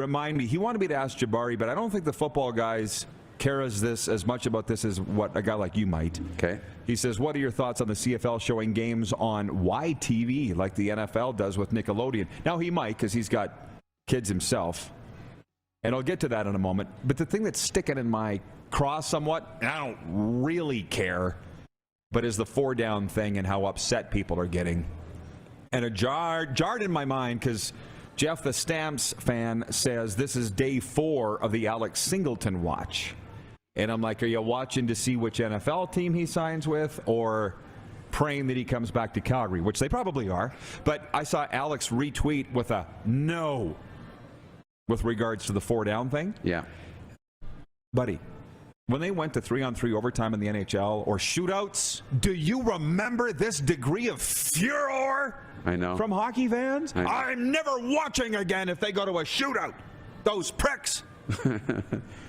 Remind me, he wanted me to ask Jabari, but I don't think the football guys care as much about this as what a guy like you might. Okay. He says, what are your thoughts on the CFL showing games on YTV like the NFL does with Nickelodeon? Now, he might because he's got kids himself. And I'll get to that in a moment. But the thing that's sticking in my craw somewhat, and I don't really care, but is the 4-down thing and how upset people are getting. And it jarred in my mind because Jeff, the Stamps fan, says this is day 4 of the Alex Singleton watch. And I'm like, are you watching to see which NFL team he signs with or praying that he comes back to Calgary, which they probably are. But I saw Alex retweet with a no with regards to the 4-down thing. Yeah. Buddy, when they went to 3-on-3 overtime in the NHL or shootouts, do you remember this degree of furor? I know. From hockey fans? I'm never watching again if they go to a shootout. Those pricks.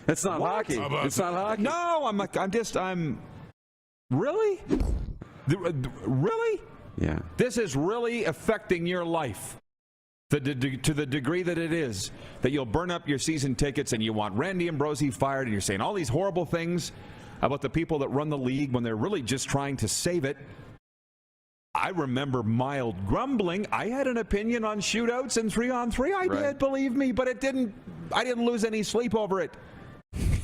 It's not hockey. It's not hockey. No, I'm really? Really? Yeah. This is really affecting your life to the degree that it is, that you'll burn up your season tickets and you want Randy Ambrosie fired and you're saying all these horrible things about the people that run the league when they're really just trying to save it. I remember mild grumbling. I had an opinion on shootouts and 3-on-3. I did, believe me, but I didn't lose any sleep over it.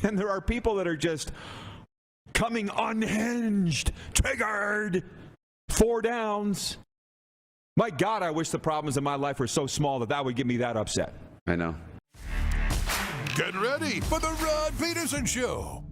And there are people that are just coming unhinged, triggered, 4 downs. My God, I wish the problems in my life were so small that would get me that upset. I know. Get ready for the Rod Pedersen Show.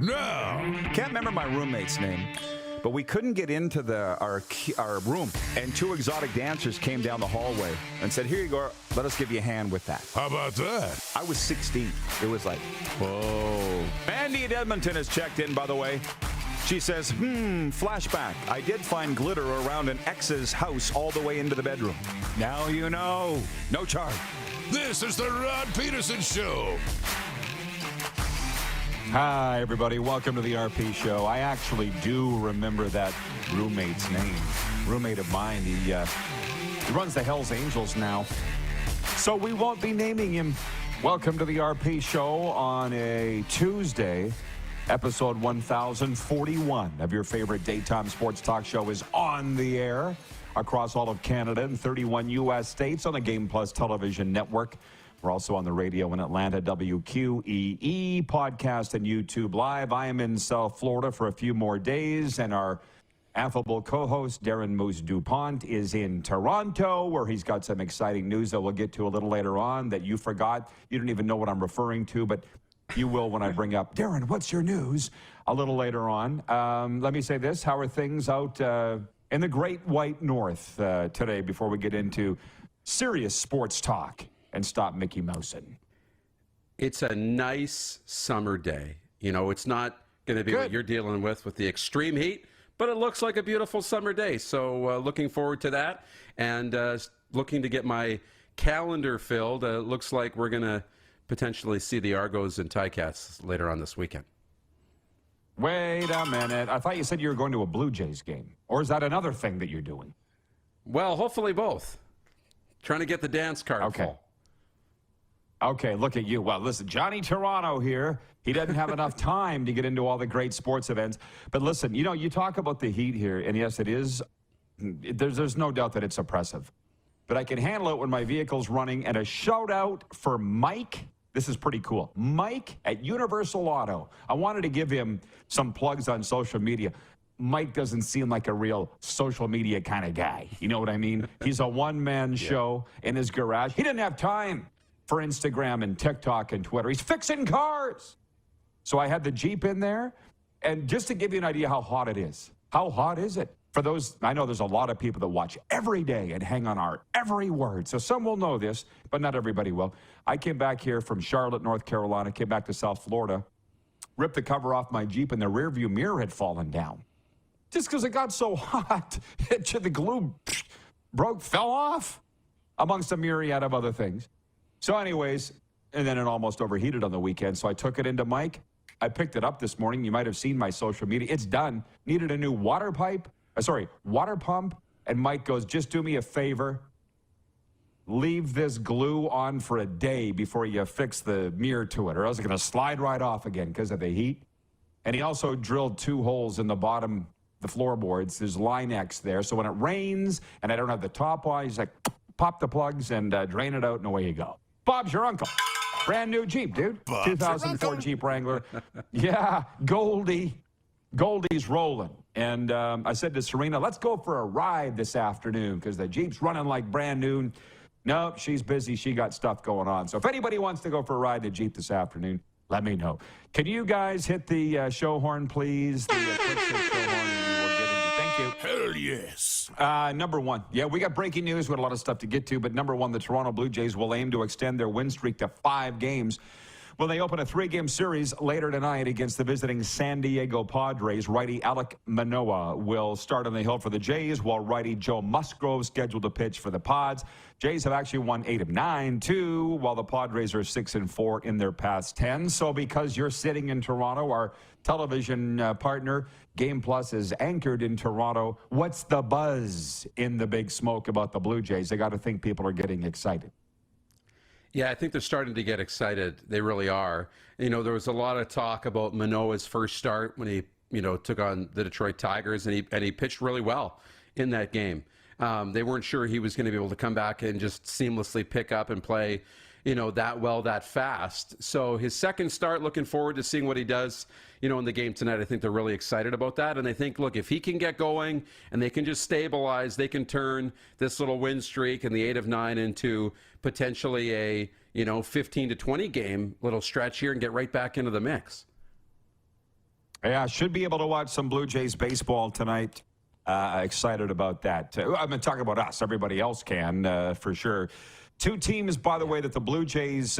Now, can't remember my roommate's name, but we couldn't get into our room, and 2 exotic dancers came down the hallway and said, "Here you go. Let us give you a hand with that." How about that? I was 16. It was like, whoa. Mandy at Edmonton has checked in, by the way. She says, flashback. I did find glitter around an ex's house all the way into the bedroom. Now you know. No charge. This is the Rod Pedersen Show. Hi, everybody. Welcome to the RP Show. I actually do remember that roommate's name. Roommate of mine. He runs the Hells Angels now. So we won't be naming him. Welcome to the RP Show on a Tuesday. Episode 1041 of your favorite daytime sports talk show is on the air across all of Canada and 31 U.S. states on the Game Plus television network. We're also on the radio in Atlanta, WQEE, podcast and YouTube Live. I am in South Florida for a few more days, and our affable co-host, Darren Moose DuPont, is in Toronto, where he's got some exciting news that we'll get to a little later on that you forgot. You don't even know what I'm referring to, but you will when I bring up, Darren, what's your news? A little later on. Let me say this. How are things out in the Great White North today before we get into serious sports talk and stop Mickey Mousin? It's a nice summer day. You know, it's not going to be what you're dealing with the extreme heat, but it looks like a beautiful summer day. So looking forward to that and looking to get my calendar filled. Looks like we're going to potentially see the Argos and Ticats later on this weekend. Wait a minute. I thought you said you were going to a Blue Jays game. Or is that another thing that you're doing? Well, hopefully both. Trying to get the dance card full. Okay, look at you. Well, listen, Johnny Toronto here. He doesn't have enough time to get into all the great sports events. But listen, you know, you talk about the heat here, and yes, it is. There's no doubt that it's oppressive. But I can handle it when my vehicle's running. And a shout out for Mike. This is pretty cool. Mike at Universal Auto. I wanted to give him some plugs on social media. Mike doesn't seem like a real social media kind of guy. You know what I mean? He's a one-man show in his garage. He didn't have time for Instagram and TikTok and Twitter. He's fixing cars. So I had the Jeep in there. And just to give you an idea how hot it is. How hot is it? For those, I know there's a lot of people that watch every day and hang on our every word. So some will know this, but not everybody will. I came back here from Charlotte, North Carolina, came back to South Florida ripped the cover off my Jeep and the rearview mirror had fallen down. Just because it got so hot, the glue fell off, amongst a myriad of other things. So anyways, and then it almost overheated on the weekend, so I took it into Mike. I picked it up this morning. You might have seen my social media. It's done. Needed a new water pump. And Mike goes, just do me a favor. Leave this glue on for a day before you fix the mirror to it, or else it's going to slide right off again because of the heat. And he also drilled 2 holes in the bottom, the floorboards. There's Line-X there. So when it rains and I don't have the top on, he's like, pop the plugs and drain it out, and away you go. Bob's your uncle. Brand new Jeep, dude. 2004 Jeep Wrangler. Yeah, Goldie's rolling. And I said to Serena, let's go for a ride this afternoon because the Jeep's running like brand new. No, she's busy. She got stuff going on. So if anybody wants to go for a ride in the Jeep this afternoon, let me know. Can you guys hit the show horn, please? The quick show horn, and we'll get into. Thank you. Hell yes. Number one. Yeah, we got breaking news. We got a lot of stuff to get to. But number one, the Toronto Blue Jays will aim to extend their win streak to 5 games. When they open a 3-game series later tonight against the visiting San Diego Padres, righty Alek Manoah will start on the hill for the Jays, while righty Joe Musgrove scheduled to pitch for the Pods. Jays have actually won 8 of 9, too, while the Padres are 6-4 in their past 10. So because you're sitting in Toronto, our television partner, Game Plus, is anchored in Toronto. What's the buzz in the Big Smoke about the Blue Jays? They got to think people are getting excited. Yeah, I think they're starting to get excited. They really are. You know, there was a lot of talk about Manoah's first start when he, took on the Detroit Tigers, and he pitched really well in that game. They weren't sure he was going to be able to come back and just seamlessly pick up and play, that well, that fast. So his second start, looking forward to seeing what he does, in the game tonight. I think they're really excited about that. And I think, look, if he can get going and they can just stabilize, they can turn this little win streak and the 8 of 9 into potentially a, 15 to 20 game little stretch here and get right back into the mix. Yeah, should be able to watch some Blue Jays baseball tonight. Excited about that. I'm going to talk about us. Everybody else can, for sure. 2 teams, by the way, that the Blue Jays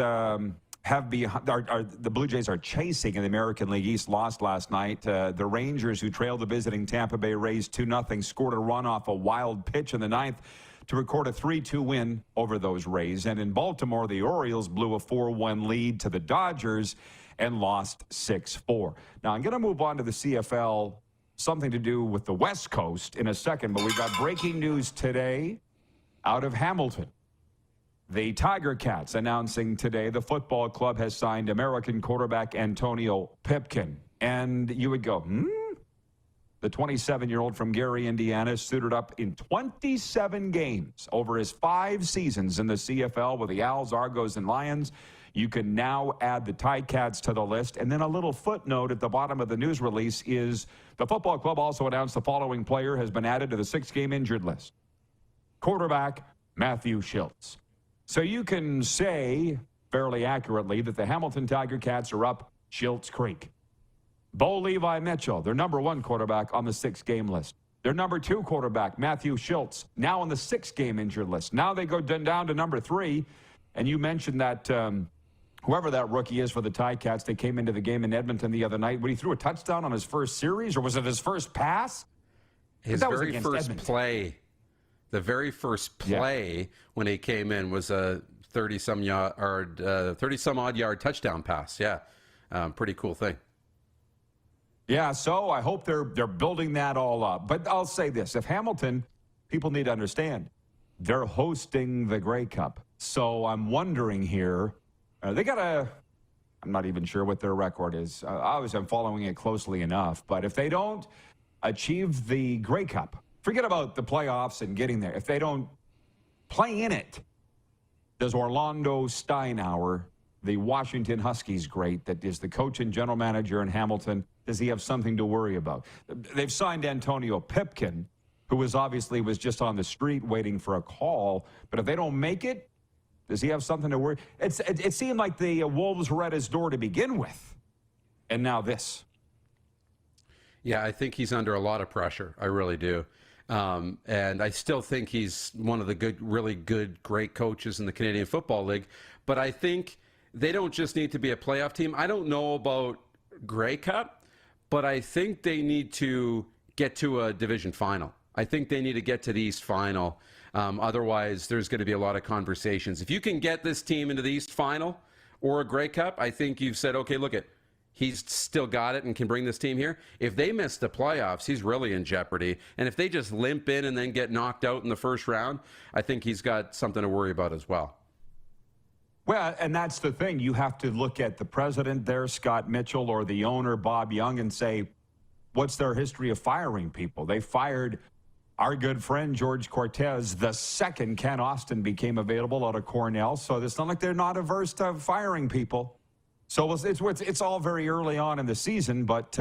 the Blue Jays are chasing in the American League East lost last night. The Rangers, who trailed the visiting Tampa Bay Rays 2-0, scored a run off a wild pitch in the 9th to record a 3-2 win over those Rays. And in Baltimore, the Orioles blew a 4-1 lead to the Dodgers and lost 6-4. Now, I'm going to move on to the CFL, something to do with the West Coast in a second, but we've got breaking news today out of Hamilton. The Tiger Cats announcing today the football club has signed American quarterback Antonio Pipkin. And you would go, The 27-year-old from Gary, Indiana, suited up in 27 games over his 5 seasons in the CFL with the Owls, Argos, and Lions. You can now add the Ticats to the list. And then a little footnote at the bottom of the news release is the football club also announced the following player has been added to the 6-game injured list. Quarterback Matthew Schultz. So you can say fairly accurately that the Hamilton Tiger Cats are up Schultz Creek. Bo Levi Mitchell, their number 1 quarterback on the 6-game list. Their number 2 quarterback, Matthew Schultz, now on the 6-game injured list. Now they go down to number 3. And you mentioned that whoever that rookie is for the Ticats, they came into the game in Edmonton the other night. When he threw a touchdown on his first series, or was it his first pass? His very first play. The very first play when he came in was a 30-some odd yard touchdown pass. Yeah, pretty cool thing. Yeah, so I hope they're building that all up. But I'll say this: if Hamilton, people need to understand, they're hosting the Grey Cup. So I'm wondering here, they got a. I'm not even sure what their record is. Obviously, I'm following it closely enough. But if they don't achieve the Grey Cup, forget about the playoffs and getting there. If they don't play in it, does Orlando Steinauer, the Washington Huskies great, that is the coach and general manager in Hamilton, does he have something to worry about? They've signed Antonio Pipkin, who was just on the street waiting for a call. But if they don't make it, does he have something to worry? It seemed like the Wolves were at his door to begin with. And now this. Yeah, I think he's under a lot of pressure. I really do. And I still think he's one of the really good, great coaches in the Canadian Football League. But I think they don't just need to be a playoff team. I don't know about Grey Cup, but I think they need to get to a division final. I think they need to get to the East final. Otherwise, there's going to be a lot of conversations. If you can get this team into the East final or a Grey Cup, I think you've said, okay, look at, he's still got it and can bring this team here. If they miss the playoffs, he's really in jeopardy. And if they just limp in and then get knocked out in the first round, I think he's got something to worry about as well. Well, and that's the thing. You have to look at the president there, Scott Mitchell, or the owner, Bob Young, and say, what's their history of firing people? They fired our good friend George Cortez the second Ken Austin became available out of Cornell. So it's not like they're not averse to firing people. So it's all very early on in the season, but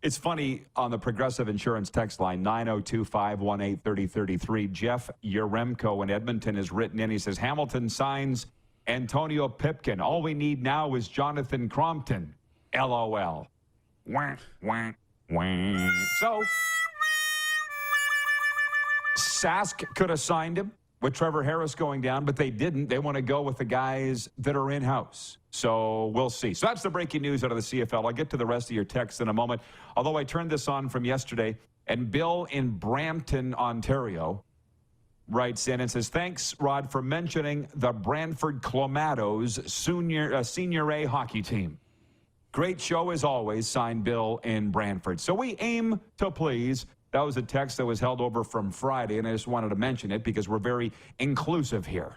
it's funny on the Progressive Insurance text line, 902-518-3033. Jeff Yaremko in Edmonton has written in. He says, Hamilton signs Antonio Pipkin. All we need now is Jonathan Crompton. LOL. Wah, wah, wah. So Sask could have signed him with Trevor Harris going down, but they didn't. They want to go with the guys that are in-house. So we'll see. So that's the breaking news out of the CFL. I'll get to the rest of your texts in a moment. Although I turned this on from yesterday, and Bill in Brampton, Ontario, writes in and says, thanks, Rod, for mentioning the Brantford Clomatos Senior A hockey team. Great show as always, signed Bill in Brantford. So we aim to please. That was a text that was held over from Friday, and I just wanted to mention it because we're very inclusive here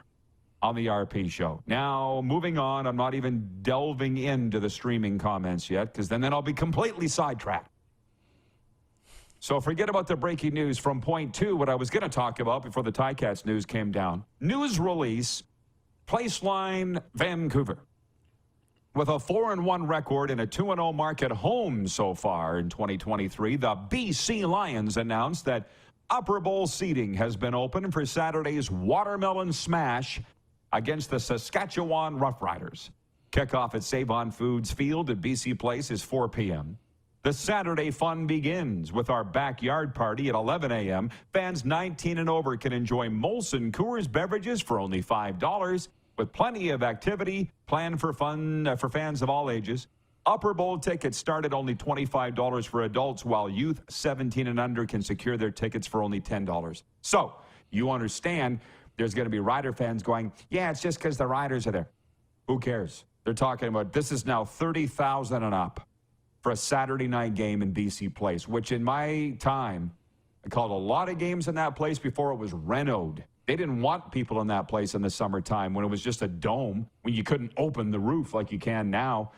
on the RP show. Now, moving on, I'm not even delving into the streaming comments yet because then I'll be completely sidetracked. So forget about the breaking news from point two, what I was going to talk about before the Ticats news came down. News release, Placeline Vancouver. With a 4-1 record and a 2-0 mark at home so far in 2023, the BC Lions announced that Upper Bowl seating has been open for Saturday's Watermelon Smash against the Saskatchewan Roughriders. Kickoff at Save-On Foods Field at BC Place is 4 p.m. The Saturday fun begins with our backyard party at 11 a.m. Fans 19 and over can enjoy Molson Coors beverages for only $5. With plenty of activity planned for fun for fans of all ages. Upper Bowl tickets start at only $25 for adults, while youth 17 and under can secure their tickets for only $10. So you understand there's going to be Rider fans going, yeah, it's just because the Riders are there. Who cares? They're talking about this is now 30,000 and up for a Saturday night game in BC Place, which in my time, I called a lot of games in that place before it was renoed. They didn't want people in that place in the summertime when it was just a dome, when you couldn't open the roof like you can now.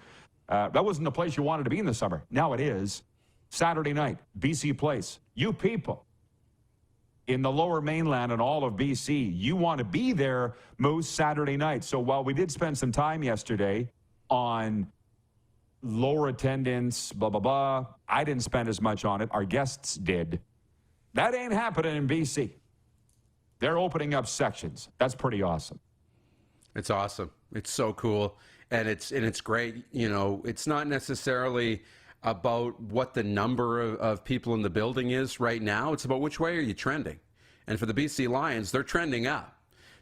That wasn't the place you wanted to be in the summer. Now it is. Saturday night, BC Place. You people in the lower mainland and all of BC, you want to be there, Moose, Saturday night. So while we did spend some time yesterday on lower attendance, blah, blah, blah, I didn't spend as much on it. Our guests did. That ain't happening in BC. They're opening up sections. That's pretty awesome. It's awesome. It's so cool. And it's great. You know, it's not necessarily about what the number of people in the building is right now. It's about which way are you trending. And for the BC Lions, they're trending up.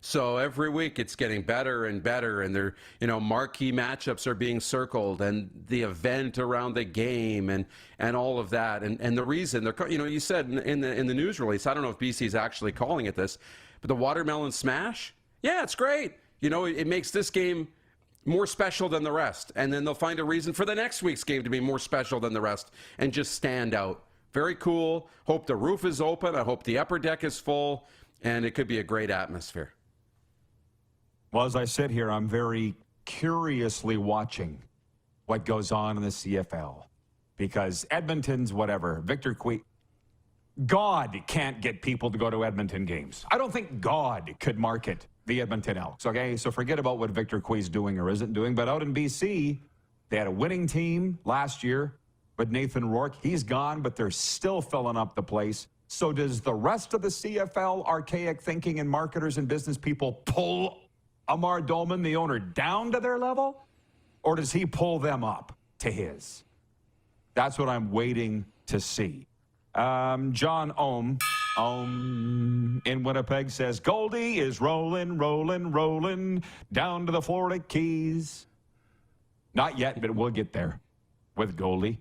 So every week it's getting better and better, and they're, you know, marquee matchups are being circled, and the event around the game and all of that. And the reason they're, you know, you said in the news release, I don't know if BC is actually calling it this, but the Watermelon Smash, yeah, it's great. You know, it makes this game more special than the rest, and then they'll find a reason for the next week's game to be more special than the rest and just stand out. Very cool. Hope the roof is open. I hope the upper deck is full, and it could be a great atmosphere. Well, as I sit here, I'm very curiously watching what goes on in the CFL because Edmonton's whatever. Victor Cui, God can't get people to go to Edmonton games. I don't think God could market the Edmonton Elks, okay? So forget about what Victor Cui's doing or isn't doing. But out in BC, they had a winning team last year with Nathan Rourke. He's gone, but they're still filling up the place. So does the rest of the CFL archaic thinking and marketers and business people pull Amar Dolman, the owner, down to their level? Or does he pull them up to his? That's what I'm waiting to see. John Ohm in Winnipeg says, Goldie is rolling, rolling, rolling down to the Florida Keys. Not yet, but we'll get there. with Goldie.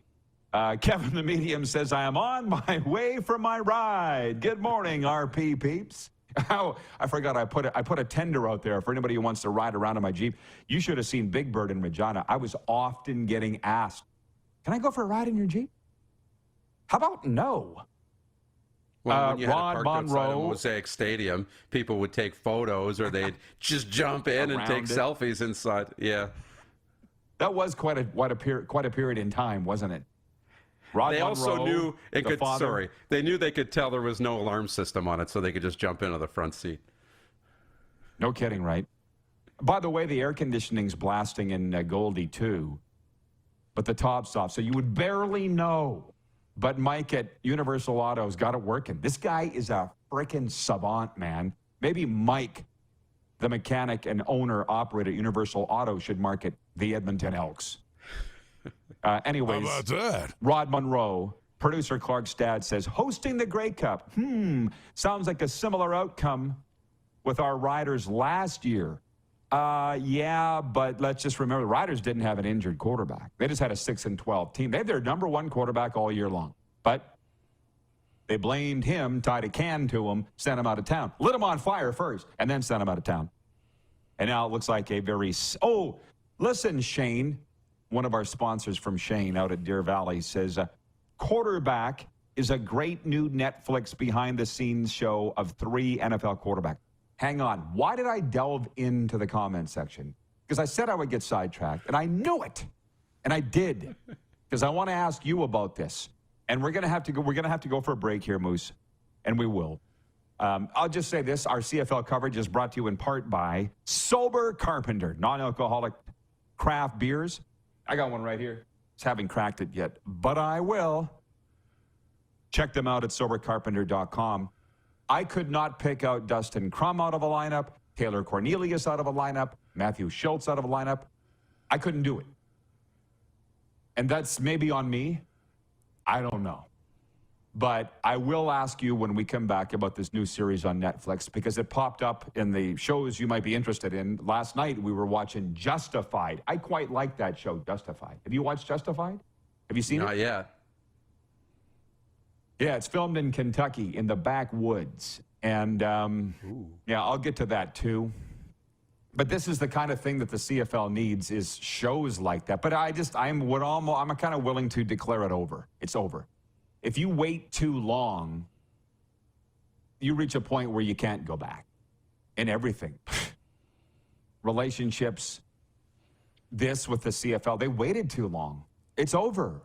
Kevin the Medium says, I am on my way for my ride. Good morning, RP peeps. Oh, I forgot I put a tender out there for anybody who wants to ride around in my Jeep. You should have seen Big Bird in Regina. I was often getting asked, can I go for a ride in your Jeep? How about no? Well, when you had Rod it parked outside of Monroe. Mosaic Stadium, people would take photos or they'd just jump in and take selfies inside. Yeah. That was quite a period in time, wasn't it? Rod They also Monroe, knew it the could. father. Sorry, they knew they could tell there was no alarm system on it, so they could just jump into the front seat. No kidding, right? By the way, the air conditioning's blasting in Goldie too, but the top's off, so you would barely know. But Mike at Universal Auto's got it working. This guy is a freaking savant, man. Maybe Mike, the mechanic and owner operator at Universal Auto, should market the Edmonton Elks. Anyways, How about that? Rod Monroe, producer Clark's dad, says, hosting the Grey Cup. Sounds like a similar outcome with our Riders last year. Yeah, but let's just remember, the Riders didn't have an injured quarterback. They just had a 6-12 team. They had their number one quarterback all year long. But they blamed him, tied a can to him, sent him out of town. Lit him on fire first, and then sent him out of town. And now it looks like a very... Oh, listen, Shane, one of our sponsors from Shane out at Deer Valley, says, quarterback is a great new Netflix behind-the-scenes show of 3 NFL quarterbacks. Hang on. Why did I delve into the comment section? Because I said I would get sidetracked, and I knew it. And I did. Because I want to ask you about this. And we're going to have to go for a break here, Moose. And we will. I'll just say this. Our CFL coverage is brought to you in part by Sober Carpenter, non-alcoholic craft beers. I got one right here. Just haven't cracked it yet, but I will. Check them out at sobercarpenter.com. I could not pick out Dustin Crum out of a lineup, Taylor Cornelius out of a lineup, Matthew Schultz out of a lineup. I couldn't do it. And that's maybe on me. I don't know. But I will ask you when we come back about this new series on Netflix, because it popped up in the shows you might be interested in. Last night, we were watching Justified. I quite like that show, Justified. Have you watched Justified? Have you seen it? Not yet. Yeah, it's filmed in Kentucky in the backwoods. And, yeah, I'll get to that, too. But this is the kind of thing that the CFL needs, is shows like that. But I'm kind of willing to declare it over. It's over. If you wait too long, you reach a point where you can't go back in everything. Relationships, this with the CFL, they waited too long. It's over.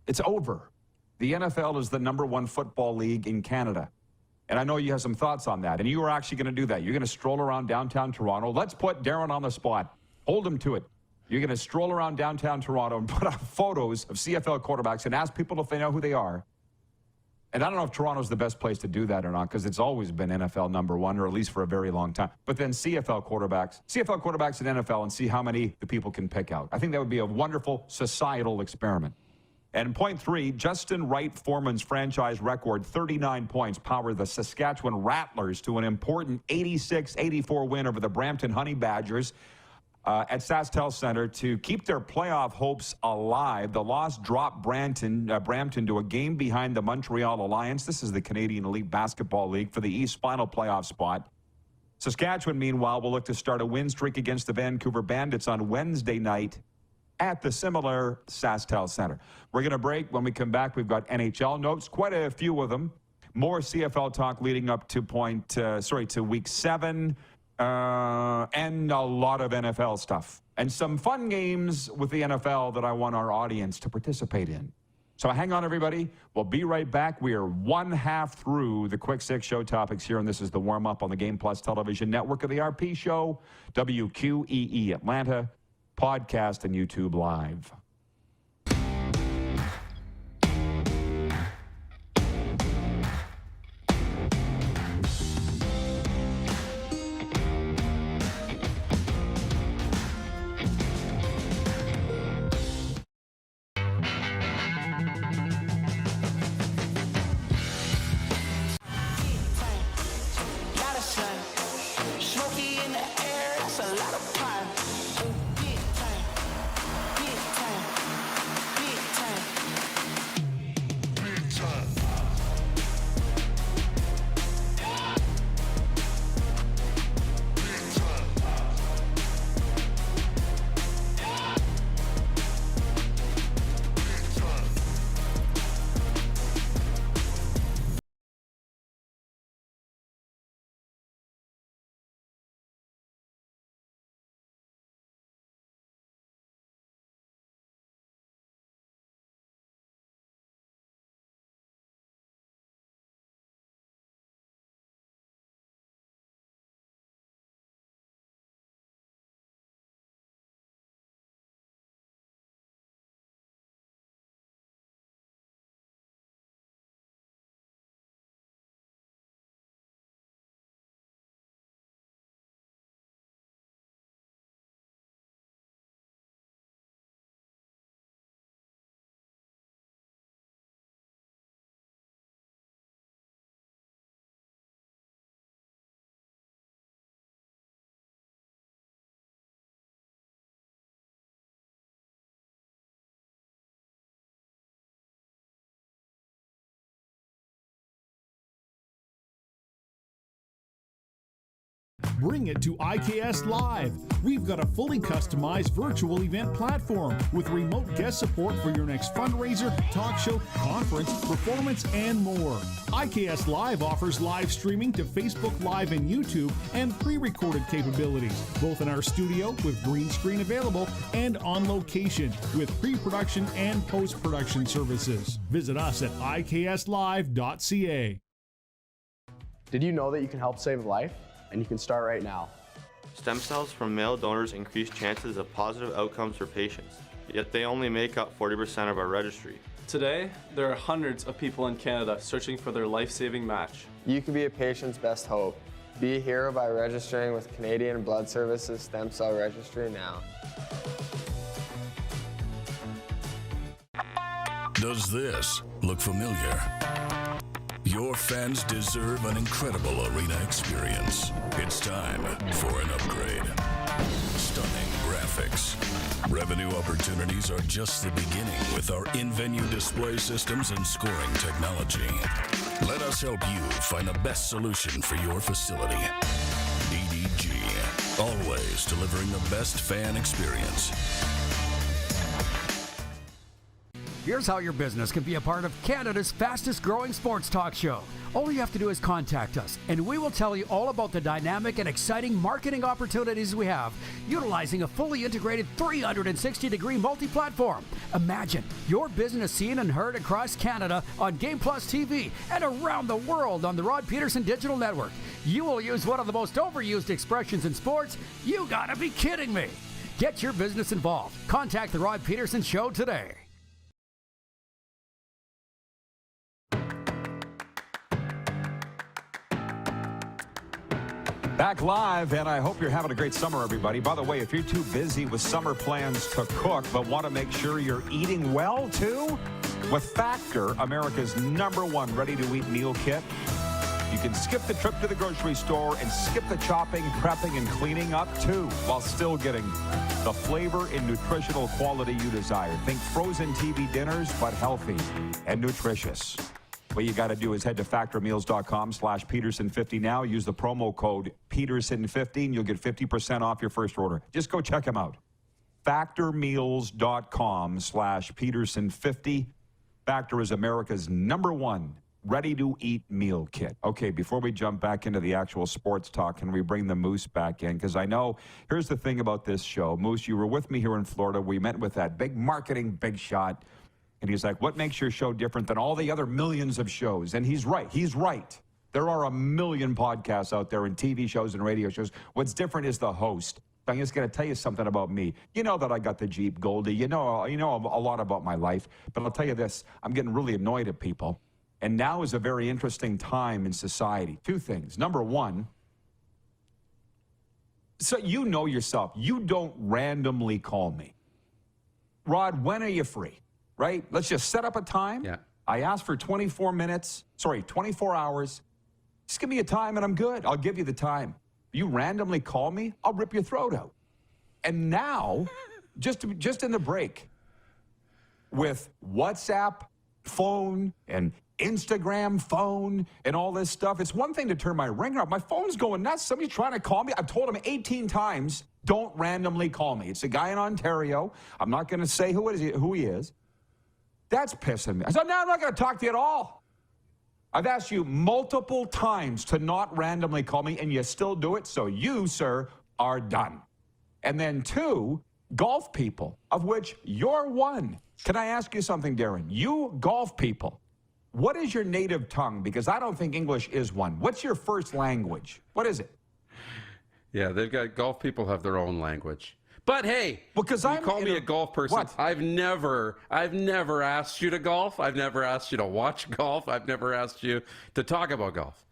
It's over. The NFL is the #1 football league in Canada. And I know you have some thoughts on that. And you are actually going to do that. You're going to stroll around downtown Toronto. Let's put Darren on the spot. Hold him to it. You're going to stroll around downtown Toronto and put up photos of CFL quarterbacks and ask people if they know who they are. And I don't know if Toronto's the best place to do that or not, because it's always been NFL #1, or at least for a very long time. But then CFL quarterbacks in NFL, and see how many the people can pick out. I think that would be a wonderful societal experiment. And point 3, Justin Wright Foreman's franchise record, 39 points, powered the Saskatchewan Rattlers to an important 86-84 win over the Brampton Honey Badgers at SaskTel Centre to keep their playoff hopes alive. The loss dropped Brampton to a game behind the Montreal Alliance. This is the Canadian Elite Basketball League for the East final playoff spot. Saskatchewan, meanwhile, will look to start a win streak against the Vancouver Bandits on Wednesday night at the similar SaskTel Centre. We're going to break. When we come back, we've got NHL notes, quite a few of them. More CFL talk leading up to week 7, and a lot of NFL stuff. And some fun games with the NFL that I want our audience to participate in. So hang on, everybody. We'll be right back. We are 1/2 through the Quick 6 show topics here, and this is the warm-up on the Game Plus television network of the RP Show, WQEE Atlanta, podcast and YouTube Live. Bring it to IKS Live. We've got a fully customized virtual event platform with remote guest support for your next fundraiser, talk show, conference, performance, and more. IKS Live offers live streaming to Facebook Live and YouTube and pre-recorded capabilities, both in our studio with green screen available and on location with pre-production and post-production services. Visit us at ikslive.ca. Did you know that you can help save life? And you can start right now. Stem cells from male donors increase chances of positive outcomes for patients, yet they only make up 40% of our registry. Today, there are hundreds of people in Canada searching for their life-saving match. You can be a patient's best hope. Be a hero by registering with Canadian Blood Services Stem Cell Registry now. Does this look familiar? Your fans deserve an incredible arena experience. It's time for an upgrade. Stunning graphics. Revenue opportunities are just the beginning with our in-venue display systems and scoring technology. Let us help you find the best solution for your facility. EDG, always delivering the best fan experience. Here's how your business can be a part of Canada's fastest growing sports talk show. All you have to do is contact us, and we will tell you all about the dynamic and exciting marketing opportunities we have, utilizing a fully integrated 360-degree multi-platform. Imagine your business seen and heard across Canada on Game Plus TV and around the world on the Rod Pedersen Digital Network. You will use one of the most overused expressions in sports. You gotta be kidding me. Get your business involved. Contact the Rod Pedersen Show today. Back live, and I hope you're having a great summer, everybody. By the way, if you're too busy with summer plans to cook, but want to make sure you're eating well, too, with Factor, America's #1 ready-to-eat meal kit, you can skip the trip to the grocery store and skip the chopping, prepping, and cleaning up, too, while still getting the flavor and nutritional quality you desire. Think frozen TV dinners, but healthy and nutritious. What you got to do is head to factormeals.com/Pedersen50 now. Use the promo code Pedersen50 and you'll get 50% off your first order. Just go check them out. Factormeals.com/Pedersen50. Factor is America's #1 ready-to-eat meal kit. Okay, before we jump back into the actual sports talk, can we bring the Moose back in? Because I know, here's the thing about this show. Moose, you were with me here in Florida. We met with that big marketing big shot. And he's like, what makes your show different than all the other millions of shows? And he's right. He's right. There are a million podcasts out there and TV shows and radio shows. What's different is the host. I'm just going to tell you something about me. You know that I got the Jeep Goldie. You know a lot about my life. But I'll tell you this. I'm getting really annoyed at people. And now is a very interesting time in society. Two things. Number one, so you know yourself. You don't randomly call me. Rod, when are you free? Right? Let's just set up a time. Yeah. I asked for 24 hours. Just give me a time and I'm good. I'll give you the time. You randomly call me, I'll rip your throat out. And now, just in the break, with WhatsApp phone and Instagram phone and all this stuff, it's one thing to turn my ringer off. My phone's going nuts. Somebody's trying to call me. I've told him 18 times, don't randomly call me. It's a guy in Ontario. I'm not going to say who he is. That's pissing me. I said, no, I'm not going to talk to you at all. I've asked you multiple times to not randomly call me, and you still do it, so you, sir, are done. And then two, golf people, of which you're one. Can I ask you something, Darren? You golf people, what is your native tongue? Because I don't think English is one. What's your first language? What is it? Yeah, golf people have their own language. But hey, because you call me a golf person. What? I've never asked you to golf. I've never asked you to watch golf. I've never asked you to talk about golf.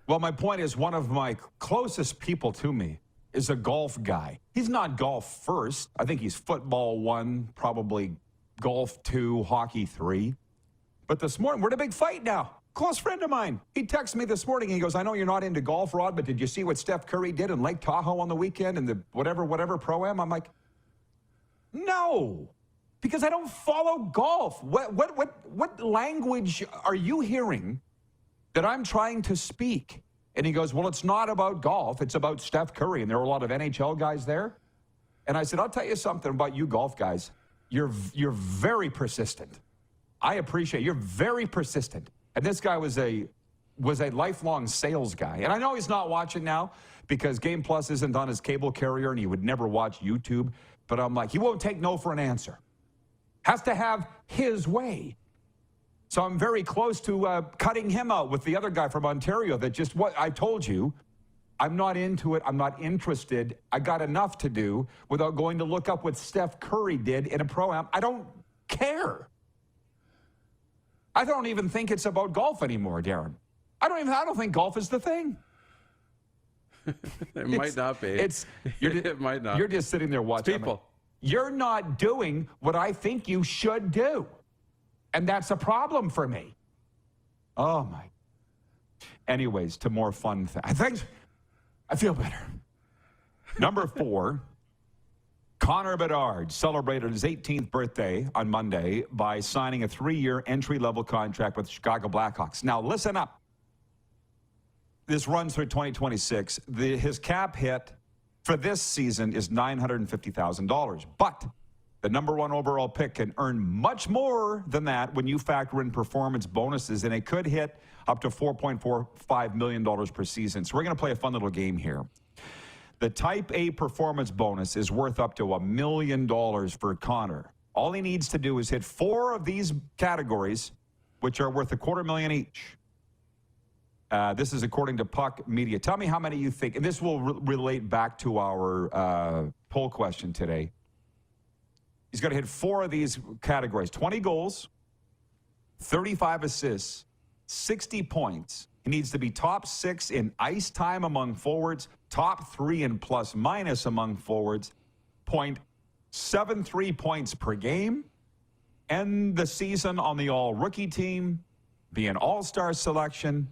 Well, my point is one of my closest people to me is a golf guy. He's not golf first. I think he's football 1, probably golf 2, hockey 3. But this morning, we're in a big fight now. Close friend of mine. He texted me this morning and he goes, I know you're not into golf, Rod, but did you see what Steph Curry did in Lake Tahoe on the weekend and the whatever pro-am? I'm like, no, because I don't follow golf. What language are you hearing that I'm trying to speak? And he goes, well, it's not about golf. It's about Steph Curry. And there were a lot of NHL guys there. And I said, I'll tell you something about you golf guys. You're very persistent. I appreciate you're very persistent. And this guy was a lifelong sales guy. And I know he's not watching now because Game Plus isn't on his cable carrier and he would never watch YouTube. But I'm like, he won't take no for an answer. Has to have his way. So I'm very close to cutting him out with the other guy from Ontario that just what I told you. I'm not into it. I'm not interested. I got enough to do without going to look up what Steph Curry did in a pro-am. I don't care. I don't even think it's about golf anymore, Darren. I don't think golf is the thing. It might not be. It might not. You're just sitting there watching. People. You're not doing what I think you should do. And that's a problem for me. Oh, my. Anyways, to more fun things. I feel better. Number 4, Connor Bedard celebrated his 18th birthday on Monday by signing a 3-year entry-level contract with the Chicago Blackhawks. Now, listen up. This runs through 2026. His cap hit for this season is $950,000. But the number 1 overall pick can earn much more than that when you factor in performance bonuses, and it could hit up to $4.45 million per season. So we're going to play a fun little game here. The Type A performance bonus is worth up to $1 million for Connor. All he needs to do is hit 4 of these categories, which are worth $250,000 each. This is according to Puck Media. Tell me how many you think, and this will relate back to our poll question today. He's got to hit 4 of these categories: 20 goals, 35 assists, 60 points. He needs to be top 6 in ice time among forwards, top 3 in plus minus among forwards, 0.73 points per game, end the season on the all-rookie team, be an all-star selection,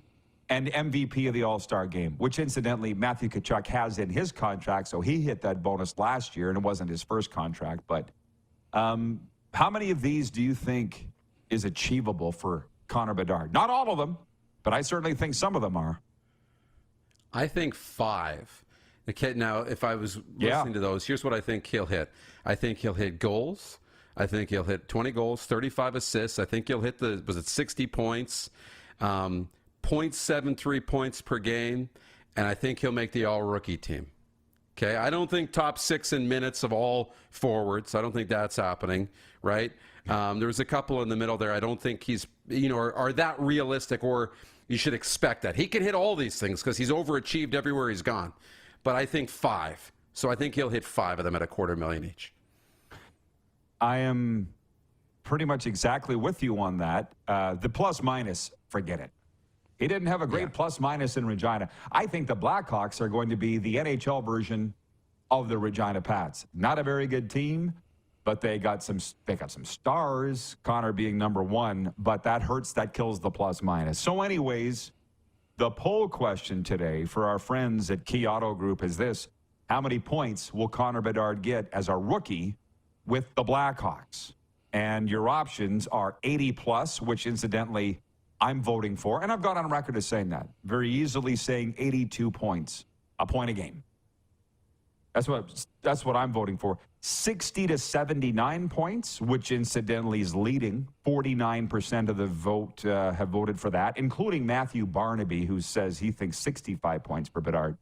and MVP of the All-Star game, which incidentally Matthew Tkachuk has in his contract, so he hit that bonus last year, and it wasn't his first contract. But how many of these do you think is achievable for Connor Bedard? Not all of them, but I certainly think some of them are. I think 5. Now, if I was listening to those, here's what I think he'll hit. I think he'll hit goals. I think he'll hit 20 goals, 35 assists. I think he'll hit 60 points, 0.73 points per game, and I think he'll make the all-rookie team. Okay, I don't think top 6 in minutes of all forwards. I don't think that's happening, right? There's a couple in the middle there. I don't think he's, are that realistic, or you should expect that. He can hit all these things because he's overachieved everywhere he's gone. But I think 5. So I think he'll hit 5 of them at $250,000 each. I am pretty much exactly with you on that. The plus minus, forget it. He didn't have a great plus minus in Regina. I think the Blackhawks are going to be the NHL version of the Regina Pats. Not a very good team, but they got some stars, Connor being number 1, but that hurts, that kills the plus minus. So anyways, the poll question today for our friends at Key Auto Group is this: how many points will Connor Bedard get as a rookie with the Blackhawks? And your options are 80 plus, which incidentally I'm voting for, and I've got on record as saying that, very easily saying 82 points, a point a game. That's what I'm voting for. 60 to 79 points, which incidentally is leading. 49% of the vote have voted for that, including Matthew Barnaby, who says he thinks 65 points for Bedard,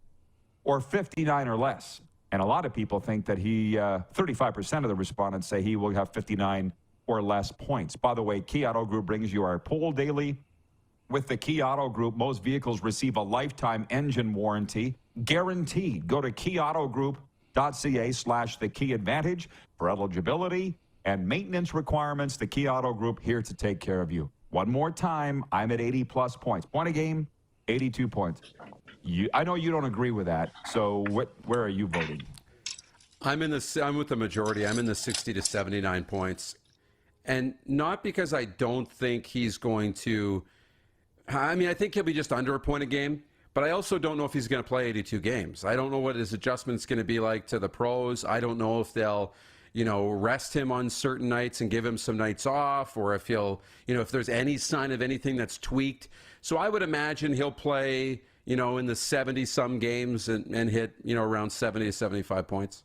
or 59 or less. And a lot of people think that 35% of the respondents say he will have 59 or less points. By the way, Key Auto Group brings you our poll daily. With the Key Auto Group, most vehicles receive a lifetime engine warranty, guaranteed. Go to keyautogroup.ca/the Key Advantage for eligibility and maintenance requirements. The Key Auto Group, here to take care of you. One more time, I'm at 80 plus points. Point a game, 82 points. I know you don't agree with that, so where are you voting? I'm with the majority. I'm in the 60 to 79 points. And not because I don't think he's going to... I mean, I think he'll be just under a point a game, but I also don't know if he's going to play 82 games. I don't know what his adjustment's going to be like to the pros. I don't know if they'll, rest him on certain nights and give him some nights off, or if he'll, if there's any sign of anything that's tweaked. So I would imagine he'll play, in the 70-some games and hit, around 70 to 75 points.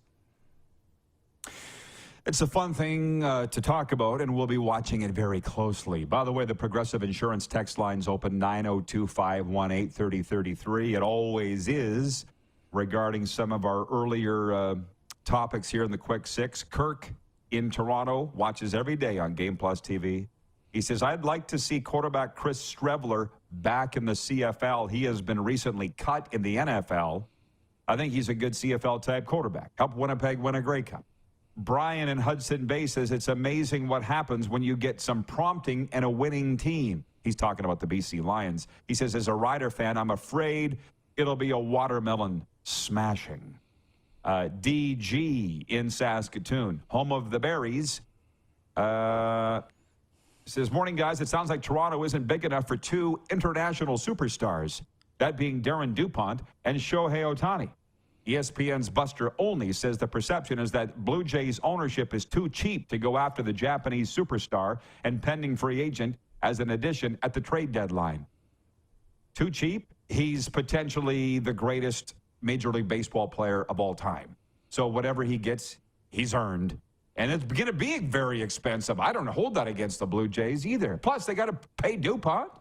It's a fun thing to talk about, and we'll be watching it very closely. By the way, the Progressive Insurance text line's open, 902-518-3033. It always is, regarding some of our earlier topics here in the Quick Six. Kirk in Toronto watches every day on Game Plus TV. He says, I'd like to see quarterback Chris Streveler back in the CFL. He has been recently cut in the NFL. I think he's a good CFL-type quarterback. Help Winnipeg win a Grey Cup. Brian in Hudson Bay says, it's amazing what happens when you get some prompting and a winning team. He's talking about the BC Lions. He says, as a Rider fan, I'm afraid it'll be a watermelon smashing. DG in Saskatoon, home of the Berries, says, morning, guys. It sounds like Toronto isn't big enough for two international superstars, that being Darren DuPont and Shohei Ohtani. ESPN's Buster Olney says the perception is that Blue Jays ownership is too cheap to go after the Japanese superstar and pending free agent as an addition at the trade deadline. Too cheap? He's potentially the greatest Major League Baseball player of all time. So whatever he gets, he's earned. And it's going to be very expensive. I don't hold that against the Blue Jays either. Plus, they got to pay DuPont.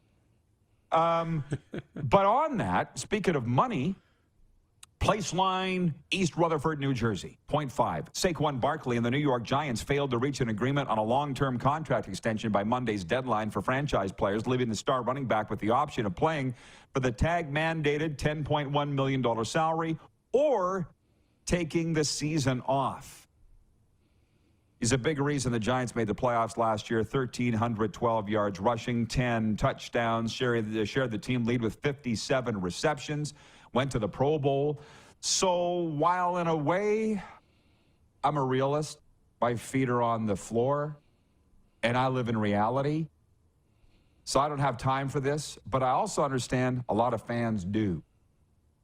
But on that, speaking of money, Place line, East Rutherford, New Jersey, 0.5. Saquon Barkley and the New York Giants failed to reach an agreement on a long-term contract extension by Monday's deadline for franchise players, leaving the star running back with the option of playing for the tag-mandated $10.1 million salary or taking the season off. He's a big reason the Giants made the playoffs last year, 1,312 yards rushing, 10 touchdowns, shared the team lead with 57 receptions. Went to the Pro Bowl. So while in a way I'm a realist, my feet are on the floor, and I live in reality, so I don't have time for this, but I also understand a lot of fans do.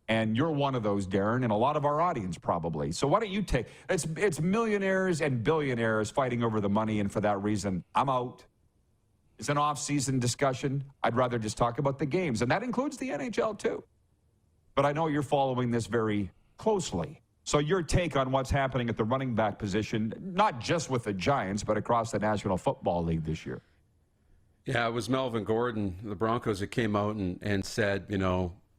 And you're one of those, Darren, and a lot of our audience probably. So why don't you take – it's millionaires and billionaires fighting over the money, and for that reason, I'm out. It's an off-season discussion. I'd rather just talk about the games, and that includes the NHL too. But I know you're following this very closely. So your take on what's happening at the running back position, not just with the Giants, but across the National Football League this year. Yeah, it was Melvin Gordon, the Broncos, that came out and said,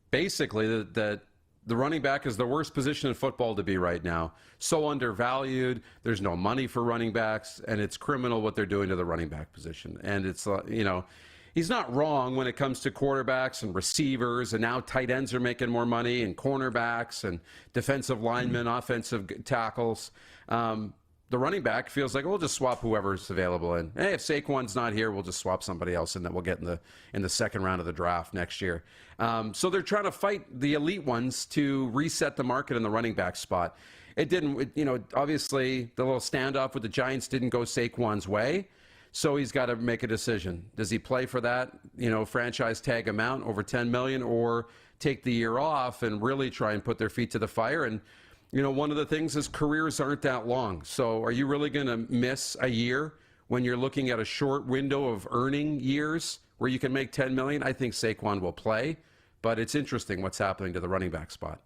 basically that the running back is the worst position in football to be right now. So undervalued. There's no money for running backs, and it's criminal what they're doing to the running back position. And it's, he's not wrong when it comes to quarterbacks and receivers, and now tight ends are making more money, and cornerbacks and defensive linemen, offensive tackles. The running back feels like we'll just swap whoever's available in. Hey, if Saquon's not here, we'll just swap somebody else in that we'll get in the second round of the draft next year. So they're trying to fight the elite ones to reset the market in the running back spot. It didn't, obviously the little standoff with the Giants didn't go Saquon's way. So he's got to make a decision. Does he play for that, franchise tag amount over $10 million, or take the year off and really try and put their feet to the fire? And, one of the things is careers aren't that long. So are you really going to miss a year when you're looking at a short window of earning years where you can make $10 million? I think Saquon will play, but it's interesting what's happening to the running back spot.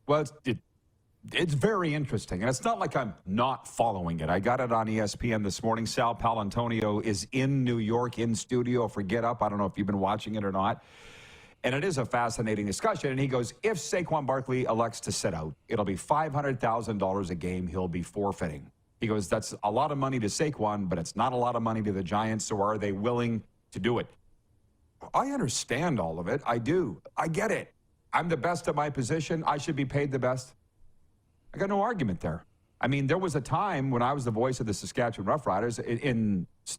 Well, it's very interesting, and it's not like I'm not following it. I got it on ESPN this morning. Sal Palantonio is in New York, in studio for Get Up. I don't know if you've been watching it or not. And it is a fascinating discussion. And he goes, if Saquon Barkley elects to sit out, it'll be $500,000 a game he'll be forfeiting. He goes, that's a lot of money to Saquon, but it's not a lot of money to the Giants, so are they willing to do it? I understand all of it. I do. I get it. I'm the best at my position. I should be paid the best. I got no argument there. I mean, there was a time when I was the voice of the Saskatchewan Roughriders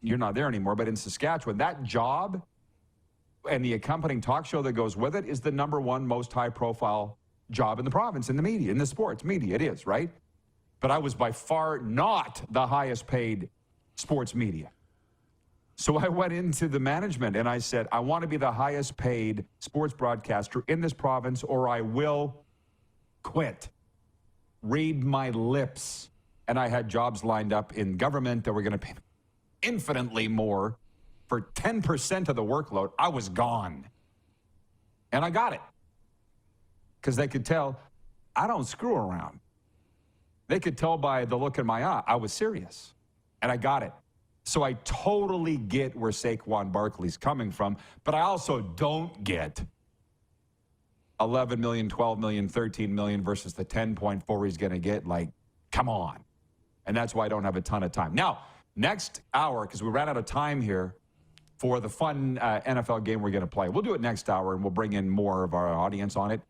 you're not there anymore, but in Saskatchewan, that job and the accompanying talk show that goes with it is the number one most high-profile job in the province, in the media, in the sports media. It is, right? But I was by far not the highest-paid sports media. So I went into the management and I said, I want to be the highest-paid sports broadcaster in this province, or I will quit. Read my lips. And I had jobs lined up in government that were going to pay infinitely more for 10% of the workload. I was gone. And I got it. Because they could tell I don't screw around. They could tell by the look in my eye I was serious. And I got it. So I totally get where Saquon Barkley's coming from, but I also don't get 11 million, 12 million, 13 million versus the 10.4 he's going to get. Like, come on. And that's why I don't have a ton of time. Now, next hour, because we ran out of time here for the fun NFL game we're going to play. We'll do it next hour, and we'll bring in more of our audience on it.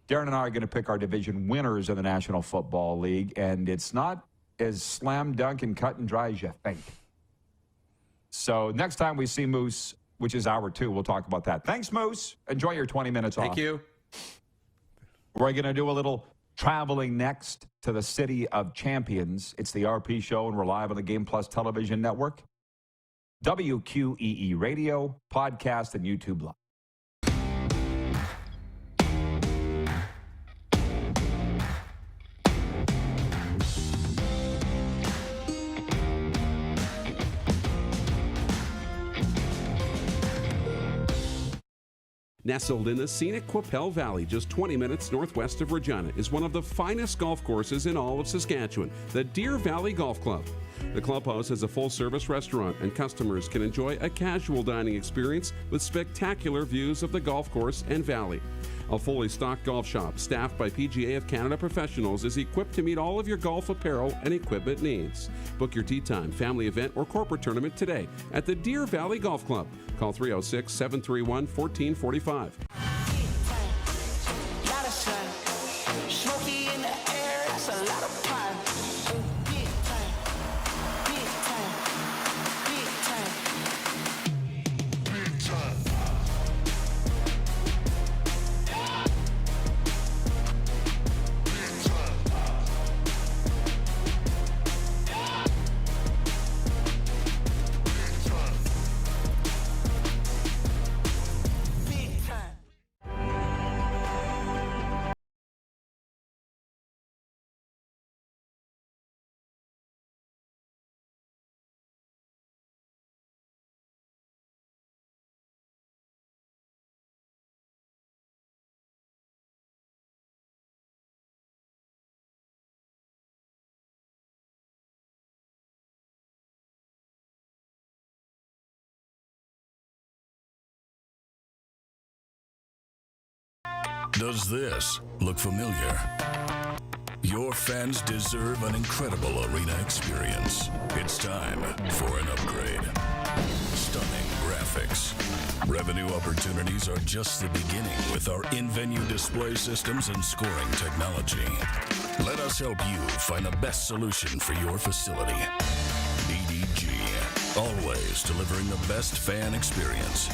Darren and I are going to pick our division winners in the National Football League, and it's not as slam dunk and cut and dry as you think. So next time we see Moose, which is hour 2, we'll talk about that. Thanks, Moose. Enjoy your 20 minutes off. Thank you. We're going to do a little traveling next to the City of Champions. It's the RP Show, and we're live on the Game Plus television network, WQEE Radio, podcast, and YouTube Live. Nestled in the scenic Qu'Appelle Valley, just 20 minutes northwest of Regina, is one of the finest golf courses in all of Saskatchewan, the Deer Valley Golf Club. The clubhouse has a full-service restaurant, and customers can enjoy a casual dining experience with spectacular views of the golf course and valley. A fully stocked golf shop, staffed by PGA of Canada professionals, is equipped to meet all of your golf apparel and equipment needs. Book your tee time, family event, or corporate tournament today at the Deer Valley Golf Club. Call 306-731-1445. Does this look familiar? Your fans deserve an incredible arena experience. It's time for an upgrade. Stunning graphics. Revenue opportunities are just the beginning with our in-venue display systems and scoring technology. Let us help you find the best solution for your facility. EDG, always delivering the best fan experience.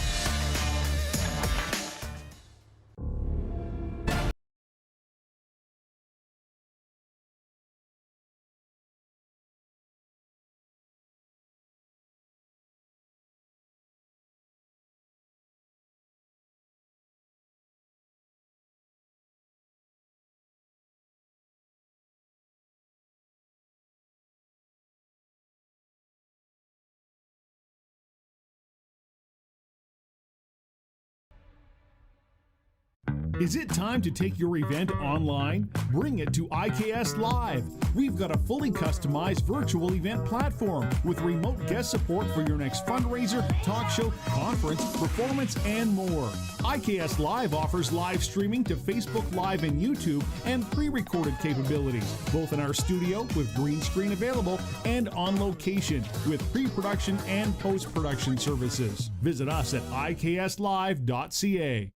Is it time to take your event online? Bring it to IKS Live. We've got a fully customized virtual event platform with remote guest support for your next fundraiser, talk show, conference, performance, and more. IKS Live offers live streaming to Facebook Live and YouTube and pre-recorded capabilities, both in our studio with green screen available and on location with pre-production and post-production services. Visit us at ikslive.ca.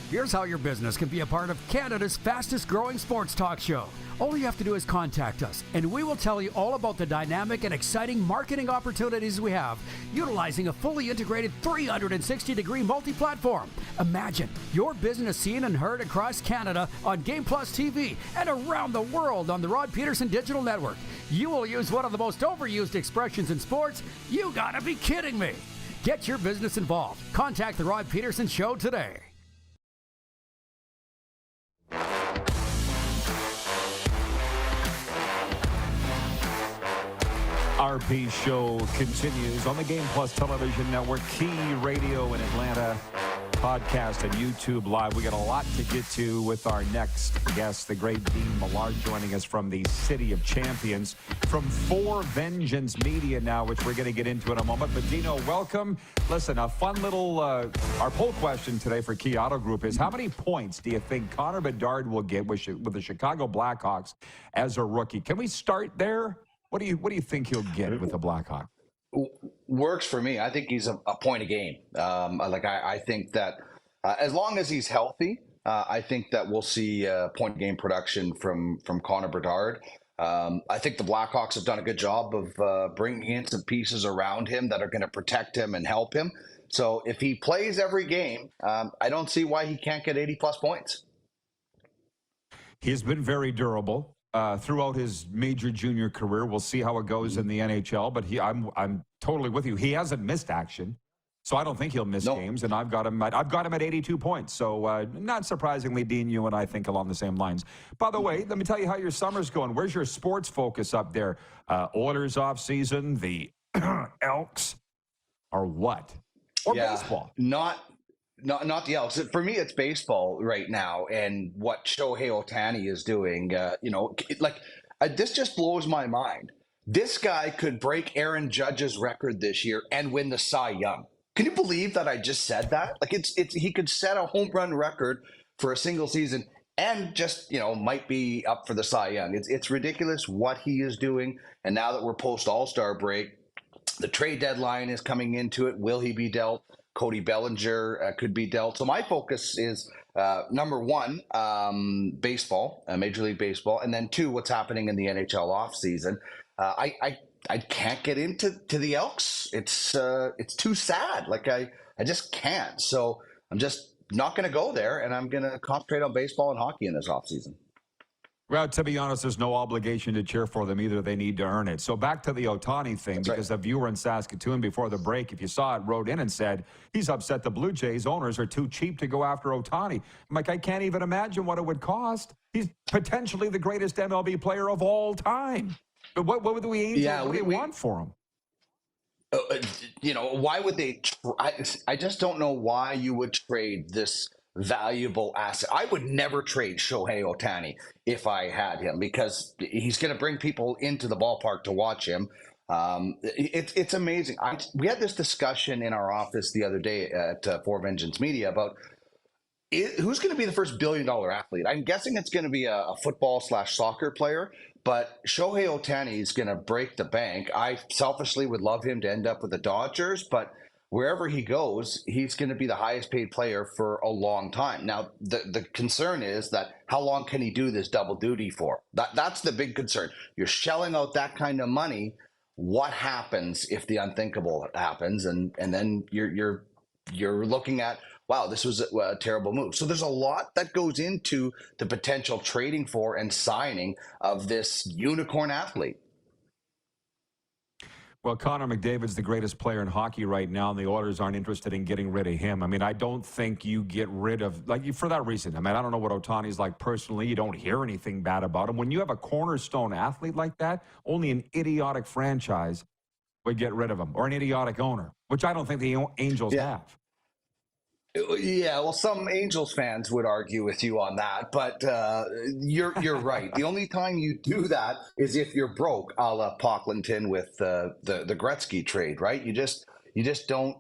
Here's how your business can be a part of Canada's fastest growing sports talk show. All you have to do is contact us, and we will tell you all about the dynamic and exciting marketing opportunities we have, utilizing a fully integrated 360-degree multi-platform. Imagine your business seen and heard across Canada on Game Plus TV and around the world on the Rod Pedersen Digital Network. You will use one of the most overused expressions in sports. You gotta be kidding me. Get your business involved. Contact the Rod Pedersen Show today. RP Show continues on the Game Plus television network, Key Radio in Atlanta, podcast and YouTube Live. We got a lot to get to with our next guest, the great Dean Millard, joining us from the City of Champions, from For Vengeance Media now, which we're going to get into in a moment. But Dino, welcome. Listen, a fun little, our poll question today for Key Auto Group is, how many points do you think Connor Bedard will get with the Chicago Blackhawks as a rookie? Can we start there? What do you think he'll get with the Blackhawks? Works for me. I think he's a point a game. I think that as long as he's healthy, I think that we'll see point a game production from Connor Bedard. I think the Blackhawks have done a good job of bringing in some pieces around him that are going to protect him and help him. So if he plays every game, I don't see why he can't get 80-plus points. He's been very durable throughout his major junior career. We'll see how it goes in the NHL, but I'm totally with you. He hasn't missed action, so I don't think he'll miss games. And I've got him at 82 points. So not surprisingly, Dean, you and I think along the same lines. By the way, let me tell you how your summer's going. Where's your sports focus up there? Oilers off season, the Elks, or what? Or baseball? Not the Elks. For me, it's baseball right now, and what Shohei Ohtani is doing. This just blows my mind. This guy could break Aaron Judge's record this year and win the Cy Young. Can you believe that I just said that? He could set a home run record for a single season and just might be up for the Cy Young. It's ridiculous what he is doing. And now that we're post All-Star break, the trade deadline is coming into it. Will he be dealt? Cody Bellinger could be dealt. So my focus is number one, baseball, Major League Baseball, and then two, what's happening in the NHL offseason. I can't get into the Elks. It's too sad. I just can't. So I'm just not going to go there, and I'm going to concentrate on baseball and hockey in this offseason. Well, to be honest, there's no obligation to cheer for them either. They need to earn it. So back to the Ohtani thing, That's because right. a viewer in Saskatoon before the break, if you saw it, wrote in and said, he's upset the Blue Jays owners are too cheap to go after Ohtani. I'm like, I can't even imagine what it would cost. He's potentially the greatest MLB player of all time. But what would the Angels want for him? Why would they? I just don't know why you would trade this valuable asset. I would never trade Shohei Ohtani if I had him, because he's going to bring people into the ballpark to watch him. It's amazing. We had this discussion in our office the other day at For Vengeance Media about who's going to be the first billion-dollar athlete. I'm guessing it's going to be a football/soccer player, but Shohei Ohtani is going to break the bank. I selfishly would love him to end up with the Dodgers, but wherever he goes, he's going to be the highest paid player for a long time. Now, the concern is that how long can he do this double duty for? That's the big concern. You're shelling out that kind of money. What happens if the unthinkable happens? And then you're looking at, wow, this was a terrible move. So there's a lot that goes into the potential trading for and signing of this unicorn athlete. Well, Connor McDavid's the greatest player in hockey right now, and the Oilers aren't interested in getting rid of him. I mean, I don't think you get rid of, for that reason. I mean, I don't know what Ohtani's like personally. You don't hear anything bad about him. When you have a cornerstone athlete like that, only an idiotic franchise would get rid of him, or an idiotic owner, which I don't think the Angels have. Yeah, well, some Angels fans would argue with you on that, but you're right. The only time you do that is if you're broke, a la Pocklington with the Gretzky trade, right? You just don't.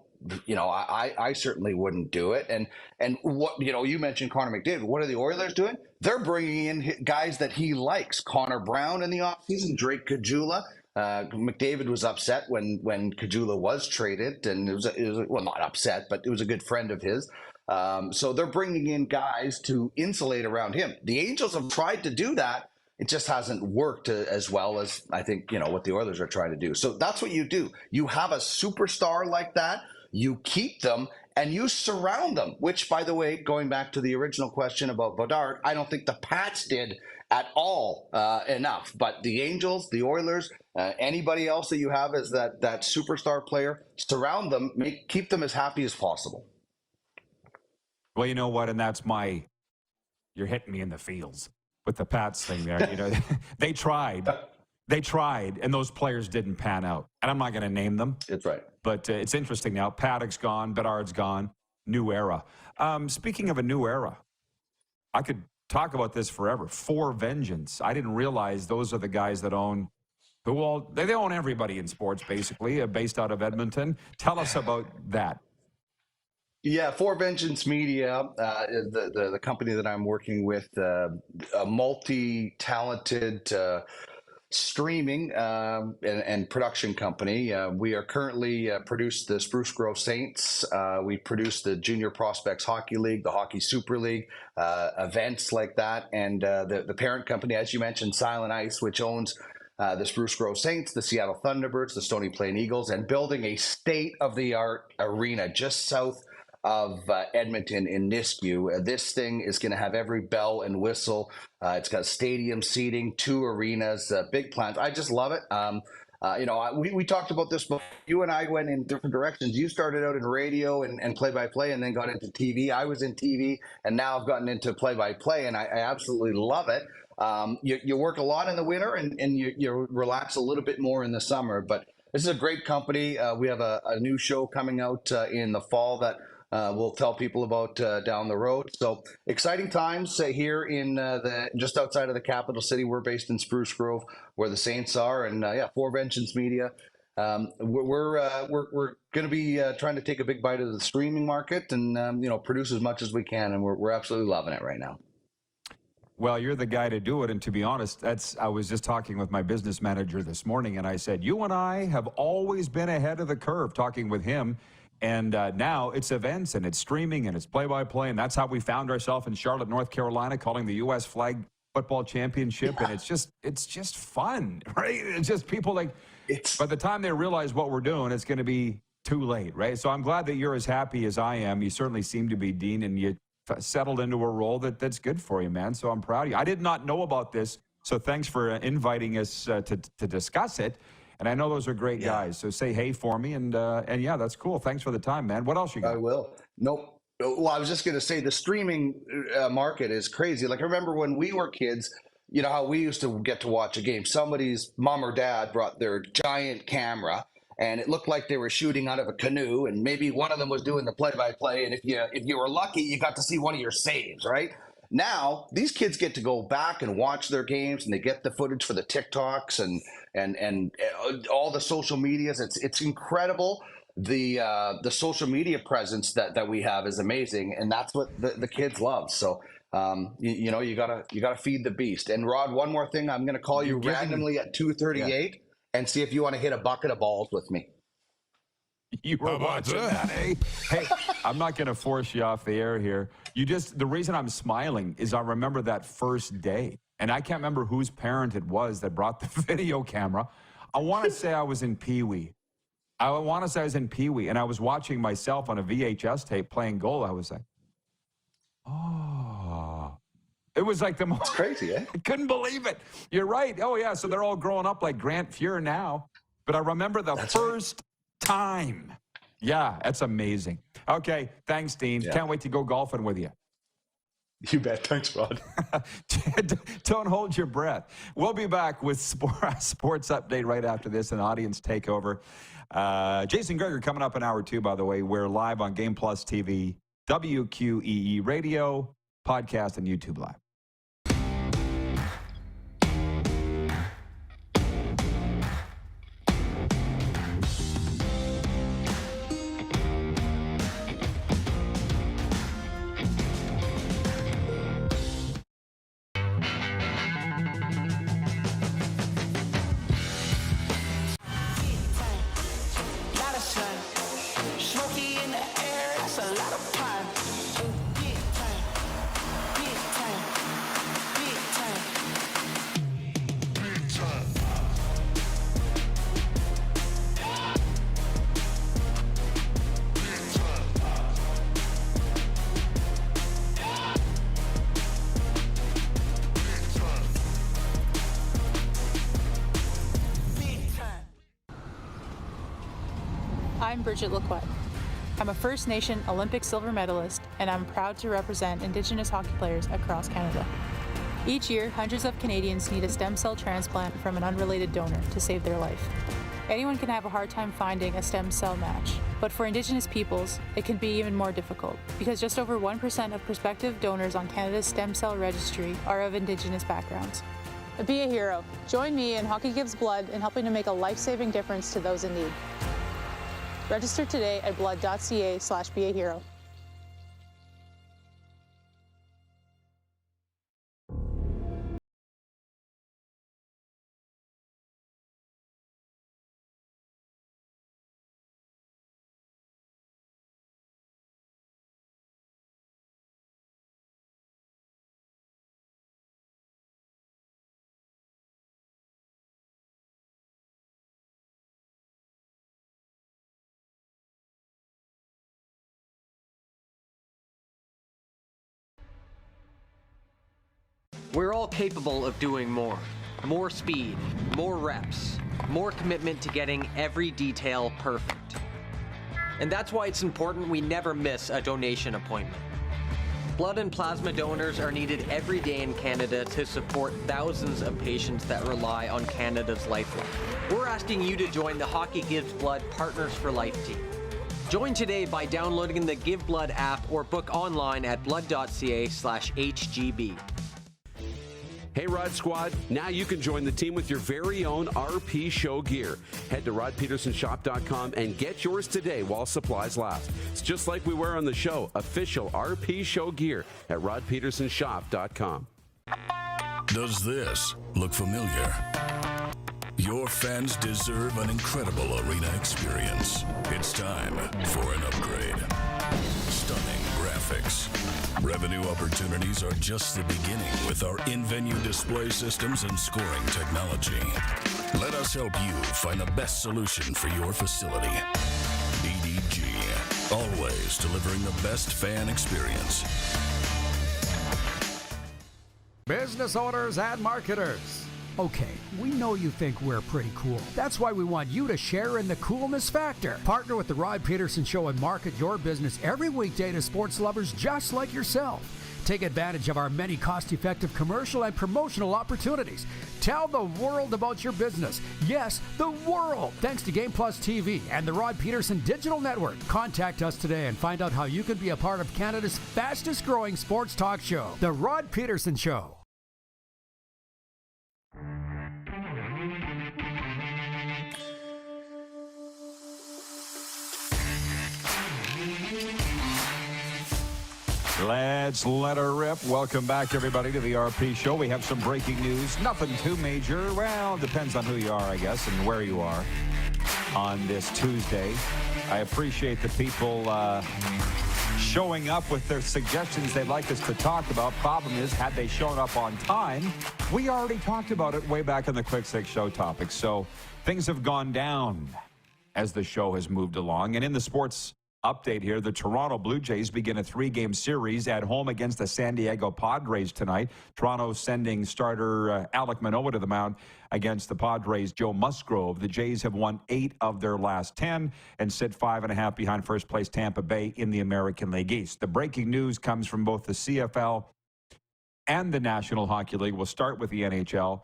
I certainly wouldn't do it. And what you mentioned Connor McDavid. What are the Oilers doing? They're bringing in guys that he likes. Connor Brown in the offseason, Drake Caggiula. McDavid was upset when Caggiula was traded, and it was well, not upset, but it was a good friend of his. So they're bringing in guys to insulate around him. The Angels have tried to do that. It just hasn't worked as well as I think what the Oilers are trying to do. So that's what you do. You have a superstar like that. You keep them and you surround them. Which, by the way, going back to the original question about Bedard, I don't think the Pats did at all enough. But the Angels, the Oilers, anybody else that you have as that superstar player, surround them, keep them as happy as possible. Well, you know what, and that's you're hitting me in the feels with the Pats thing there. They tried, and those players didn't pan out. And I'm not going to name them. That's right. But it's interesting now. Paddock's gone, Bedard's gone. new era. Speaking of a new era, I could talk about this forever. For Vengeance. I didn't realize those are the guys that own, they own everybody in sports, basically, based out of Edmonton. Tell us about that. Yeah, For Vengeance Media, the company that I'm working with, a multi-talented streaming and production company. We are currently produce the Spruce Grove Saints. We produce the Junior Prospects Hockey League, the Hockey Super League, events like that. And the parent company, as you mentioned, Silent Ice, which owns the Spruce Grove Saints, the Seattle Thunderbirds, the Stony Plain Eagles, and building a state-of-the-art arena just south of Edmonton in Nisku. This thing is going to have every bell and whistle. It's got stadium seating, 2 arenas, big plans. I just love it. We talked about this before. You and I went in different directions. You started out in radio and play-by-play and then got into TV. I was in TV and now I've gotten into play-by-play, and I absolutely love it. You work a lot in the winter and you relax a little bit more in the summer, but this is a great company. We have a new show coming out in the fall that we'll tell people about down the road. So exciting times here in just outside of the capital city. We're based in Spruce Grove, where the Saints are, and For Vengeance Media. We're going to be trying to take a big bite of the streaming market and produce as much as we can, and we're absolutely loving it right now. Well, you're the guy to do it, and to be honest, I was just talking with my business manager this morning, and I said, you and I have always been ahead of the curve, talking with him. And now it's events and it's streaming and it's play-by-play, and that's how we found ourselves in Charlotte, North Carolina, calling the U.S. Flag Football Championship. Yeah. And it's just fun, right? It's just people by the time they realize what we're doing, it's going to be too late, right? So I'm glad that you're as happy as I am. You certainly seem to be, Dean, and you settled into a role that's good for you, man. So I'm proud of you. I did not know about this, so thanks for inviting us to discuss it. And I know those are great guys, so say hey for me, and yeah, that's cool. Thanks for the time, man. What else you got? I will. Nope. Well, I was just going to say the streaming market is crazy. Like, I remember when we were kids, you know how we used to get to watch a game. Somebody's mom or dad brought their giant camera, and it looked like they were shooting out of a canoe, and maybe one of them was doing the play-by-play, and if you were lucky, you got to see one of your saves, right? Now, these kids get to go back and watch their games, and they get the footage for the TikToks and all the social medias. It's incredible. The social media presence that we have is amazing, and that's what the kids love. So you gotta feed the beast. And Rod, one more thing, I'm gonna call you randomly at 2:38 and see if you want to hit a bucket of balls with me. You were watching that, eh? Hey, I'm not going to force you off the air here. The reason I'm smiling is I remember that first day, and I can't remember whose parent it was that brought the video camera. I want to say I was in Pee-wee. and I was watching myself on a VHS tape playing goal. I was like, oh. It was like the most crazy, eh? I couldn't believe it. You're right. Oh, yeah, so they're all growing up like Grant Fuhr now. But I remember the first time. Yeah, that's amazing. Okay, thanks, Dean. Can't wait to go golfing with you. You bet. Thanks, Rod. Don't hold your breath. We'll be back with sports update right after this, an audience takeover. Jason Gregor coming up in hour 2, by the way. We're live on Game Plus TV, WQEE Radio, podcast, and YouTube Live. I'm Bridget Lacquette. I'm a First Nation Olympic silver medalist, and I'm proud to represent Indigenous hockey players across Canada. Each year, hundreds of Canadians need a stem cell transplant from an unrelated donor to save their life. Anyone can have a hard time finding a stem cell match, but for Indigenous peoples, it can be even more difficult because just over 1% of prospective donors on Canada's stem cell registry are of Indigenous backgrounds. Be a hero. Join me in Hockey Gives Blood in helping to make a life-saving difference to those in need. Register today at blood.ca/beahero. We're all capable of doing more. More speed, more reps, more commitment to getting every detail perfect. And that's why it's important we never miss a donation appointment. Blood and plasma donors are needed every day in Canada to support thousands of patients that rely on Canada's lifeline. We're asking you to join the Hockey Gives Blood Partners for Life team. Join today by downloading the Give Blood app or book online at blood.ca/HGB. Hey Rod Squad, now you can join the team with your very own RPShow gear. Head to rodpetersenshop.com and get yours today while supplies last. It's just like we wear on the show, official RPShow gear at rodpetersenshop.com. Does this look familiar? Your fans deserve an incredible arena experience. It's time for an upgrade. Stunning graphics. Revenue opportunities are just the beginning with our in-venue display systems and scoring technology. Let us help you find the best solution for your facility. EDG, always delivering the best fan experience. Business owners and marketers. Okay, we know you think we're pretty cool. That's why we want you to share in the coolness factor. Partner with the Rod Pedersen Show and market your business every weekday to sports lovers just like yourself. Take advantage of our many cost-effective commercial and promotional opportunities. Tell the world about your business. Yes, the world. Thanks to Game Plus TV and the Rod Pedersen Digital Network. Contact us today and find out how you can be a part of Canada's fastest-growing sports talk show, The Rod Pedersen Show. Let's let her rip. Welcome back, everybody, to the RP Show. We have some breaking news. Nothing too major. Well, depends on who you are, I guess, and where you are on this Tuesday. I appreciate the people showing up with their suggestions they'd like us to talk about. Problem is, had they shown up on time, we already talked about it way back in the Quick Six Show topics. So things have gone down as the show has moved along. And in the sports update here, the Toronto Blue Jays begin a 3-game series at home against the San Diego Padres tonight. Toronto sending starter Alek Manoah to the mound against the Padres' Joe Musgrove. The Jays have won 8 of their last 10 and sit 5.5 behind first place Tampa Bay in the American League East. The breaking news comes from both the CFL and the National Hockey League. We'll start with the NHL.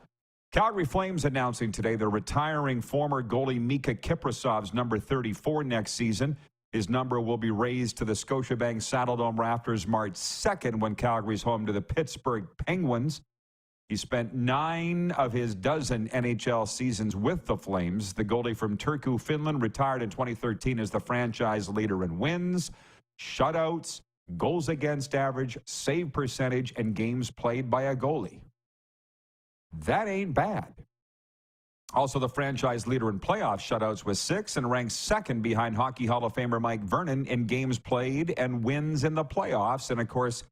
Calgary Flames announcing today they're retiring former goalie Mika Kiprasov's number 34 next season. His number will be raised to the Scotiabank Saddledome rafters March 2nd when Calgary's home to the Pittsburgh Penguins. He spent 9 of his dozen NHL seasons with the Flames. The goalie from Turku, Finland, retired in 2013 as the franchise leader in wins, shutouts, goals against average, save percentage, and games played by a goalie. That ain't bad. Also, the franchise leader in playoff shutouts with 6 and ranks second behind Hockey Hall of Famer Mike Vernon in games played and wins in the playoffs. And, of course,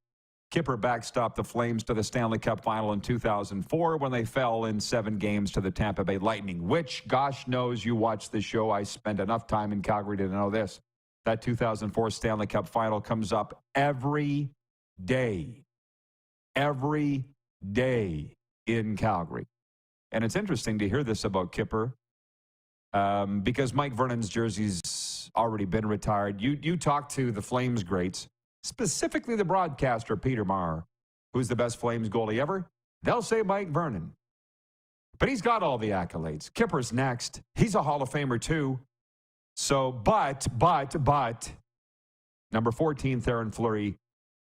Kipper backstopped the Flames to the Stanley Cup final in 2004 when they fell in 7 games to the Tampa Bay Lightning, which, gosh knows, you watch the show. I spent enough time in Calgary to know this. That 2004 Stanley Cup final comes up every day in Calgary. And it's interesting to hear this about Kipper because Mike Vernon's jersey's already been retired. You talk to the Flames greats, specifically the broadcaster Peter Maher, who's the best Flames goalie ever. They'll say Mike Vernon. But he's got all the accolades. Kipper's next. He's a Hall of Famer, too. So, but, number 14, Theron Fleury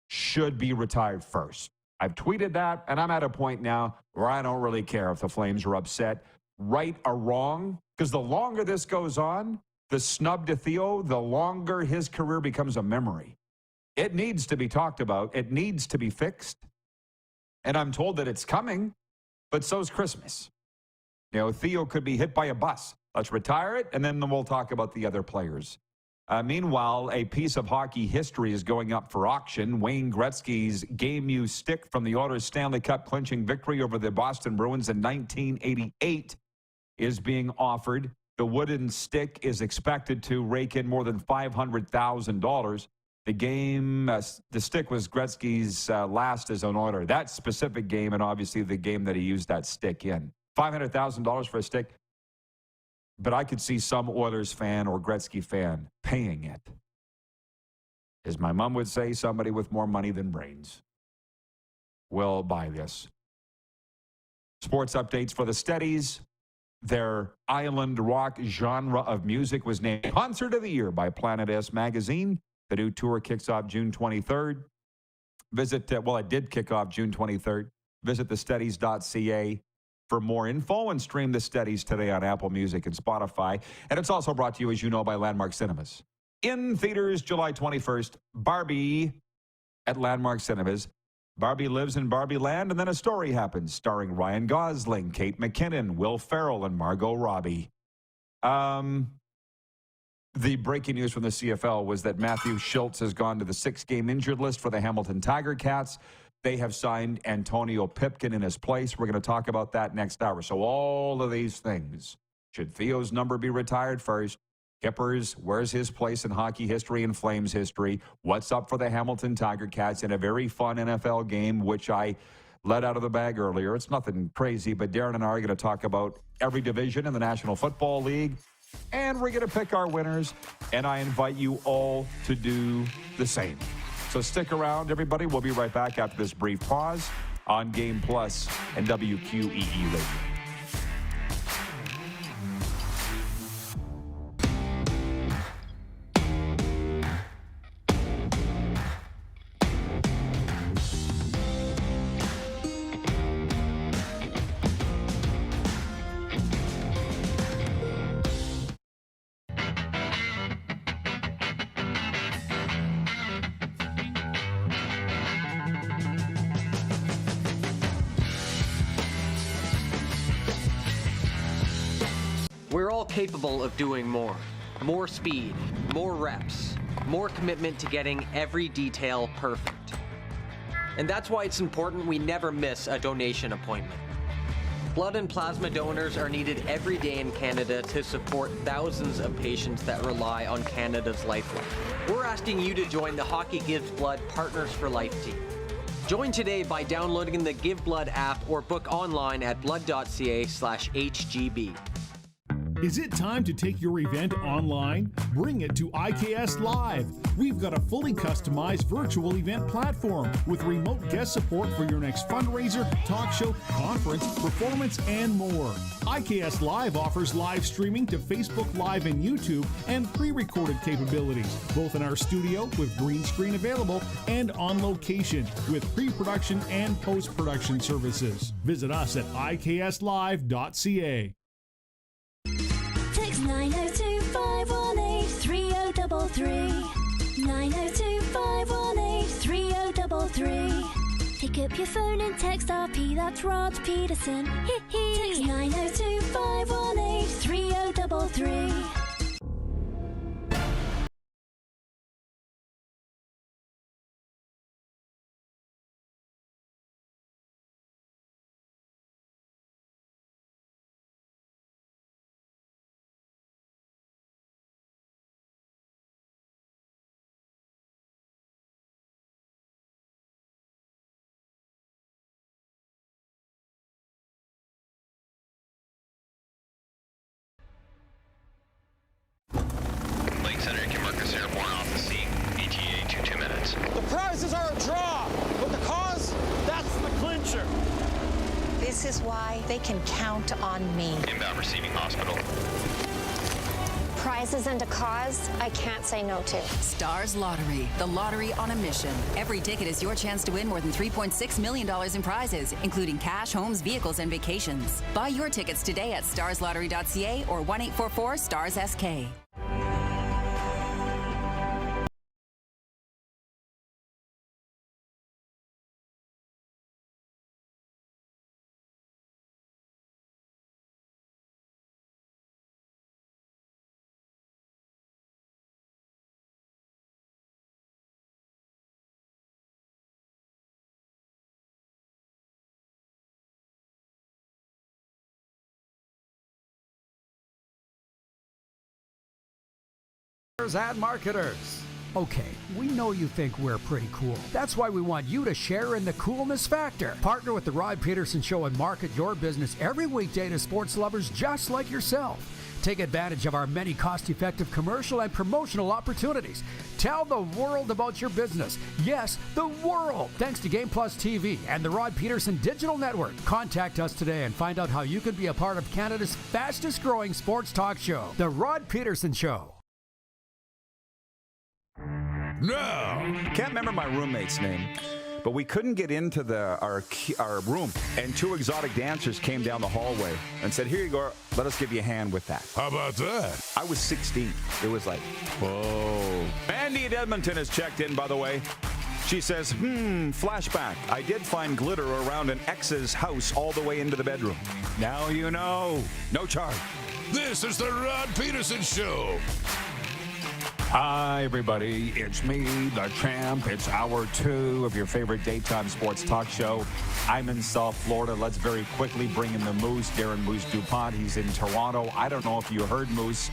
should be retired first. I've tweeted that, and I'm at a point now where I don't really care if the Flames are upset, right or wrong, because the longer this goes on, the snub to Theo, the longer his career becomes a memory. It needs to be talked about. It needs to be fixed. And I'm told that it's coming, but so's Christmas. You know, Theo could be hit by a bus. Let's retire it, and then we'll talk about the other players. Meanwhile, a piece of hockey history is going up for auction. Wayne Gretzky's game-used stick from the Oilers' Stanley Cup clinching victory over the Boston Bruins in 1988 is being offered. The wooden stick is expected to rake in more than $500,000. The stick was Gretzky's last as an Oiler. That specific game, and obviously the game that he used that stick in. $500,000 for a stick. But I could see some Oilers fan or Gretzky fan paying it. As my mom would say, somebody with more money than brains will buy this. Sports updates for the Steadies. Their island rock genre of music was named Concert of the Year by Planet S Magazine. The new tour kicks off June 23rd. It did kick off June 23rd. Visit thesteadies.ca for more info and stream the Steadies today on Apple Music and Spotify. And it's also brought to you, as you know, by Landmark Cinemas. In theaters July 21st, Barbie at Landmark Cinemas. Barbie lives in Barbie Land, and then a story happens, starring Ryan Gosling, Kate McKinnon, Will Ferrell, and Margot Robbie. The breaking news from the CFL was that Matthew Schultz has gone to the 6-game injured list for the Hamilton Tiger Cats. They have signed Antonio Pipkin in his place. We're going to talk about that next hour. So all of these things. Should Theo's number be retired first? Kippers, where's his place in hockey history and Flames history? What's up for the Hamilton Tiger Cats in a very fun NFL game, which I let out of the bag earlier. It's nothing crazy, but Darren and I are going to talk about every division in the National Football League. And we're going to pick our winners, and I invite you all to do the same. So stick around, everybody. We'll be right back after this brief pause on Game Plus and WQEE Radio. We're all capable of doing more. More speed, more reps, more commitment to getting every detail perfect. And that's why it's important we never miss a donation appointment. Blood and plasma donors are needed every day in Canada to support thousands of patients that rely on Canada's lifeline. We're asking you to join the Hockey Gives Blood Partners for Life team. Join today by downloading the Give Blood app or book online at blood.ca/HGB. Is it time to take your event online? Bring it to IKS Live. We've got a fully customized virtual event platform with remote guest support for your next fundraiser, talk show, conference, performance, and more. IKS Live offers live streaming to Facebook Live and YouTube and pre-recorded capabilities, both in our studio with green screen available and on location with pre-production and post-production services. Visit us at ikslive.ca. Text 902-518-3033. 902-518-3033. Pick up your phone and text RP, that's Rod Pedersen. Text 902-518-3033. why they can count on me. Inbound receiving hospital. Prizes and a cause I can't say no to. Stars Lottery, the lottery on a mission. Every ticket is your chance to win more than $3.6 million in prizes, including cash, homes, vehicles, and vacations. Buy your tickets today at starslottery.ca or 1-844-STARS-SK. And marketers. Okay, we know you think we're pretty cool. That's why we want you to share in the coolness factor. Partner with the Rod Pedersen Show and market your business every weekday to sports lovers just like yourself. Take advantage of our many cost-effective commercial and promotional opportunities. Tell the world about your business. Yes, the world. Thanks to Game Plus TV and the Rod Pedersen Digital Network. Contact us today and find out how you can be a part of Canada's fastest-growing sports talk show, The Rod Pedersen Show. No! Can't remember my roommate's name, but we couldn't get into our room, and two exotic dancers came down the hallway and said, "Here you go, let us give you a hand with that." How about that? I was 16. It was like, whoa. Mandy at Edmonton has checked in, by the way. She says, flashback. I did find glitter around an ex's house all the way into the bedroom. Now you know. No charge. This is the Rod Pedersen Show. Hi, everybody. It's me, the champ. It's hour 2 of your favorite daytime sports talk show. I'm in South Florida. Let's very quickly bring in the Moose, Darren Moose DuPont. He's in Toronto. I don't know if you heard Moose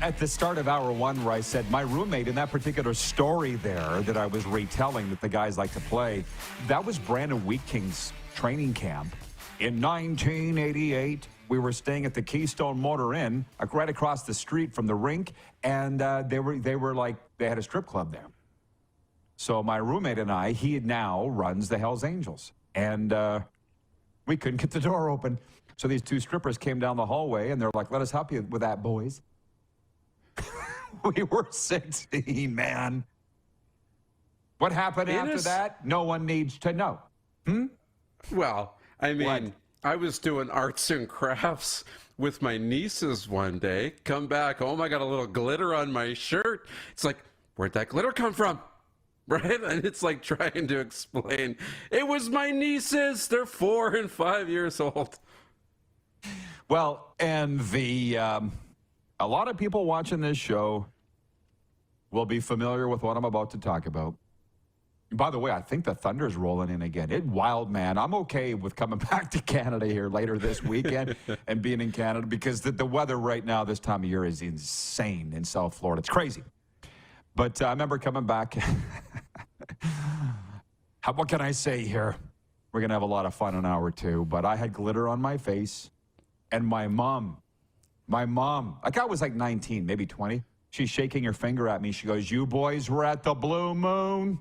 at the start of hour 1 where I said my roommate in that particular story there that I was retelling that the guys like to play, that was Brandon Wheatking's training camp in 1988. We were staying at the Keystone Motor Inn, right across the street from the rink, and they had a strip club there. So my roommate and I, he now runs the Hells Angels, and we couldn't get the door open. So these two strippers came down the hallway, and they're like, "Let us help you with that, boys." We were 16, man. What happened after that? No one needs to know. Well, I mean, I was doing arts and crafts with my nieces one day. Come back home, I got a little glitter on my shirt. It's like, where'd that glitter come from? Right? And it's like trying to explain. It was my nieces. They're 4 and 5 years old. Well, and a lot of people watching this show will be familiar with what I'm about to talk about. By the way, I think the Thunder's rolling in again. Wild, man. I'm okay with coming back to Canada here later this weekend and being in Canada because the weather right now this time of year is insane in South Florida. It's crazy. But I remember coming back. What can I say here? We're going to have a lot of fun in hour 2. But I had glitter on my face. And my mom, like I was like 19, maybe 20. She's shaking her finger at me. She goes, "You boys were at the Blue Moon."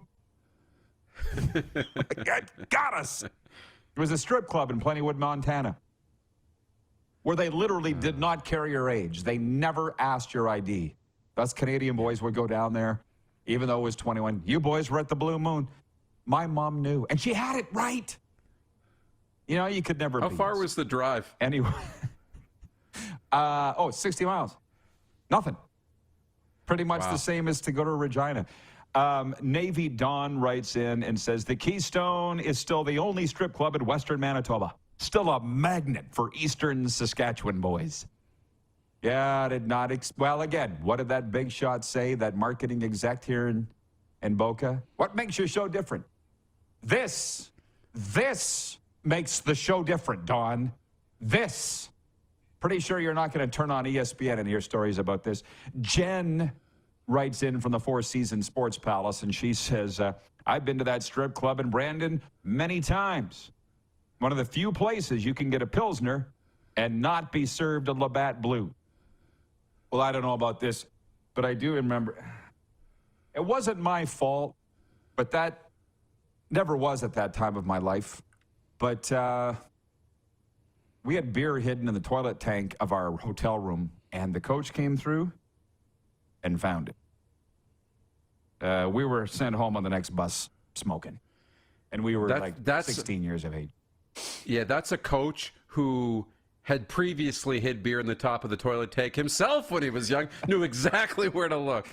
Got us. It was a strip club in Plentywood, Montana, where they literally did not care your age. They never asked your ID. Us Canadian boys would go down there, even though it was 21. "You boys were at the Blue Moon." My mom knew, and she had it right. You know, you could never. How far was the drive? Anyway, 60 miles. Nothing. Pretty much the same as to go to Regina. Navy Dawn writes in and says, "The Keystone is still the only strip club in Western Manitoba. Still a magnet for Eastern Saskatchewan boys." Yeah, I did not. Well, again, what did that big shot say, that marketing exec here in Boca? What makes your show different? This makes the show different, Dawn. This. Pretty sure you're not going to turn on ESPN and hear stories about this. Jen writes in from the Four Seasons Sports Palace, and she says, "I've been to that strip club in Brandon many times. One of the few places you can get a Pilsner and not be served a Labatt Blue." Well, I don't know about this, but I do remember. It wasn't my fault, but that never was at that time of my life. But We had beer hidden in the toilet tank of our hotel room, and the coach came through and found it. We were sent home on the next bus smoking, and we were that's 16 years of age. Yeah, that's a coach who had previously hid beer in the top of the toilet tank himself when he was young, knew exactly where to look.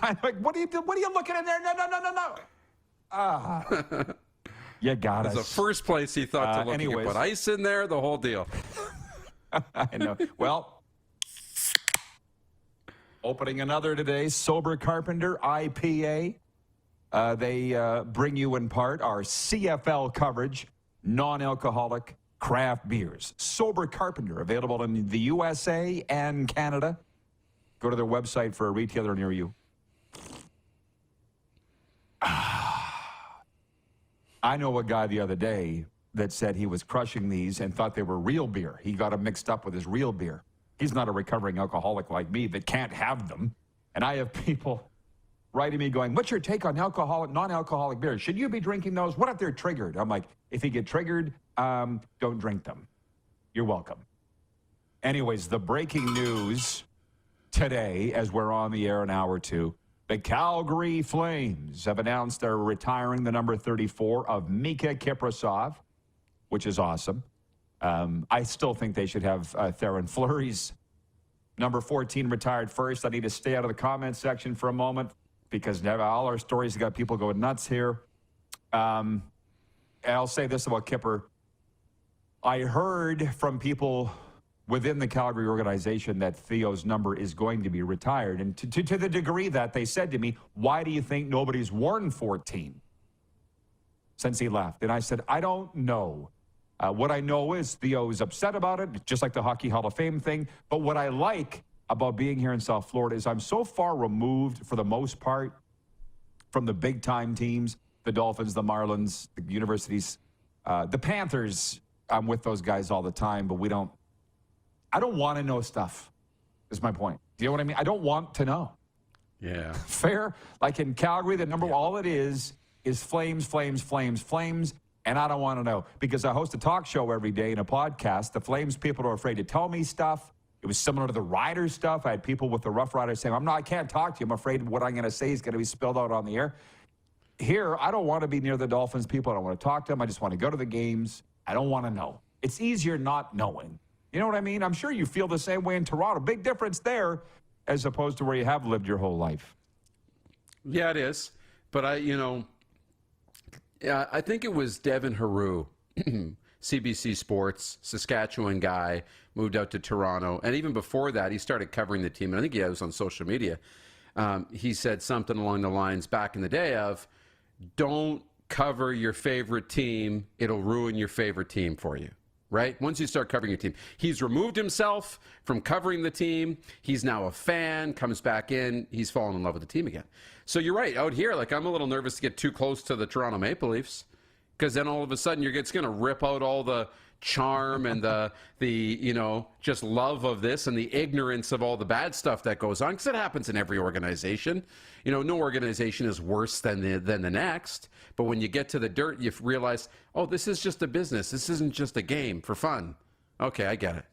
I'm like, what are you looking in there? No. You got us. It was the first place he thought to look. He could put ice in there, the whole deal. I know. Well, opening another today, Sober Carpenter IPA. They bring you in part our CFL coverage, non-alcoholic craft beers. Sober Carpenter, available in the USA and Canada. Go to their website for a retailer near you. I know a guy the other day that said he was crushing these and thought they were real beer. He got them mixed up with his real beer. He's not a recovering alcoholic like me that can't have them. And I have people writing me going, what's your take on non-alcoholic beers? Should you be drinking those? What if they're triggered? I'm like, if you get triggered, don't drink them. You're welcome. Anyways, the breaking news today, as we're on the air an hour or two, the Calgary Flames have announced they're retiring the number 34 of Mika Kiprasov, which is awesome. I still think they should have Theron Fleury's number 14 retired first. I need to stay out of the comment section for a moment because all our stories have got people going nuts here. I'll say this about Kipper. I heard from people within the Calgary organization that Theo's number is going to be retired. And to the degree that they said to me, why do you think nobody's worn 14 since he left? And I said, I don't know. What I know is Theo is upset about it, just like the Hockey Hall of Fame thing. But what I like about being here in South Florida is I'm so far removed, for the most part, from the big-time teams, the Dolphins, the Marlins, the universities, the Panthers. I'm with those guys all the time, but I don't want to know stuff, is my point. Do you know what I mean? I don't want to know. Yeah. Fair? Like in Calgary, the number, all it is flames, flames, flames, flames, and I don't want to know. Because I host a talk show every day and a podcast. The Flames people are afraid to tell me stuff. It was similar to the Riders stuff. I had people with the Rough Riders saying, I can't talk to you. I'm afraid what I'm going to say is going to be spilled out on the air. Here, I don't want to be near the Dolphins people. I don't want to talk to them. I just want to go to the games. I don't want to know. It's easier not knowing. You know what I mean? I'm sure you feel the same way in Toronto. Big difference there as opposed to where you have lived your whole life. Yeah, it is. But I think it was Devin Haru, CBC Sports, Saskatchewan guy, moved out to Toronto. And even before that, he started covering the team. And I think he was on social media. He said something along the lines back in the day of, don't cover your favorite team. It'll ruin your favorite team for you. Right? Once you start covering your team. He's removed himself from covering the team. He's now a fan, comes back in. He's fallen in love with the team again. So you're right. Out here, I'm a little nervous to get too close to the Toronto Maple Leafs because then all of a sudden it's going to rip out all the charm and the just love of this and the ignorance of all the bad stuff that goes on, because it happens in every organization. No organization is worse than the next. But when you get to the dirt, you realize, oh, this is just a business. This isn't just a game for fun. Okay, I get it.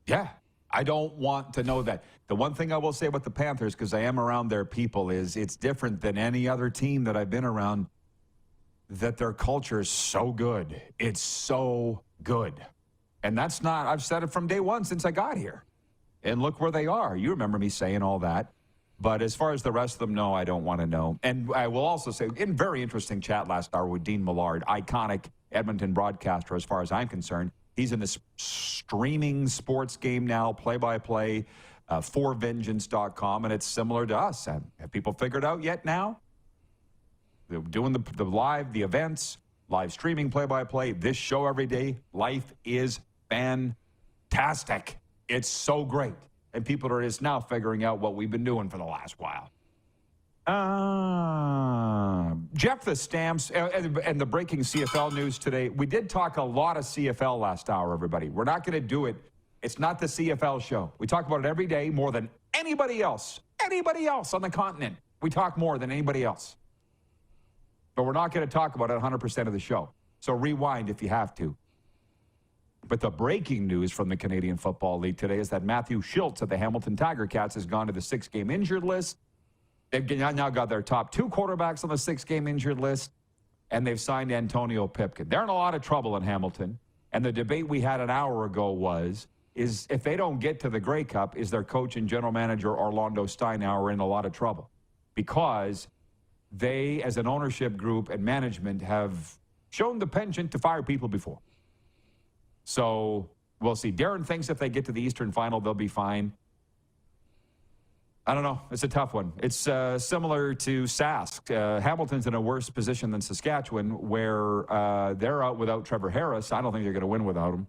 Yeah, I don't want to know that. The one thing I will say about the Panthers, because I am around their people, is it's different than any other team that I've been around, that their culture is so good. It's so good. And that's not, I've said it from day one since I got here. And look where they are. You remember me saying all that. But as far as the rest of them, no, I don't want to know. And I will also say, in very interesting chat last hour with Dean Millard, iconic Edmonton broadcaster as far as I'm concerned. He's in this streaming sports game now, play-by-play, forvengeance.com, and it's similar to us. Have people figured out yet now? They're doing the events, live streaming, play-by-play, this show every day. Life is fantastic. It's so great. And people are just now figuring out what we've been doing for the last while. Jeff, the Stamps, and the breaking CFL news today. We did talk a lot of CFL last hour, everybody. We're not going to do it. It's not the CFL show. We talk about it every day more than anybody else. Anybody else on the continent. We talk more than anybody else. But we're not going to talk about it 100% of the show. So rewind if you have to. But the breaking news from the Canadian Football League today is that Matthew Schultz of the Hamilton Tiger Cats has gone to the 6-game injured list. They've now got their top 2 quarterbacks on the 6-game injured list, and they've signed Antonio Pipkin. They're in a lot of trouble in Hamilton, and the debate we had an hour ago is if they don't get to the Grey Cup, is their coach and general manager Orlando Steinauer in a lot of trouble? Because they, as an ownership group and management, have shown the penchant to fire people before. So we'll see. Darren thinks if they get to the Eastern Final, they'll be fine. I don't know. It's a tough one. It's similar to Sask. Hamilton's in a worse position than Saskatchewan, where they're out without Trevor Harris. I don't think they're going to win without him.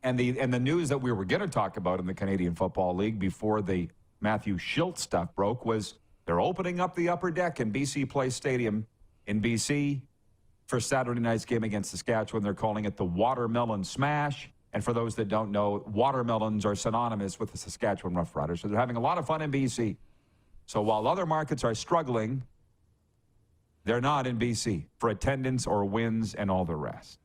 And the news that we were going to talk about in the Canadian Football League before the Matthew Schultz stuff broke was they're opening up the upper deck in BC Place Stadium in BC for Saturday night's game against Saskatchewan. They're calling it the Watermelon Smash. And for those that don't know, watermelons are synonymous with the Saskatchewan Roughriders. So they're having a lot of fun in BC. So while other markets are struggling, they're not in BC for attendance or wins and all the rest.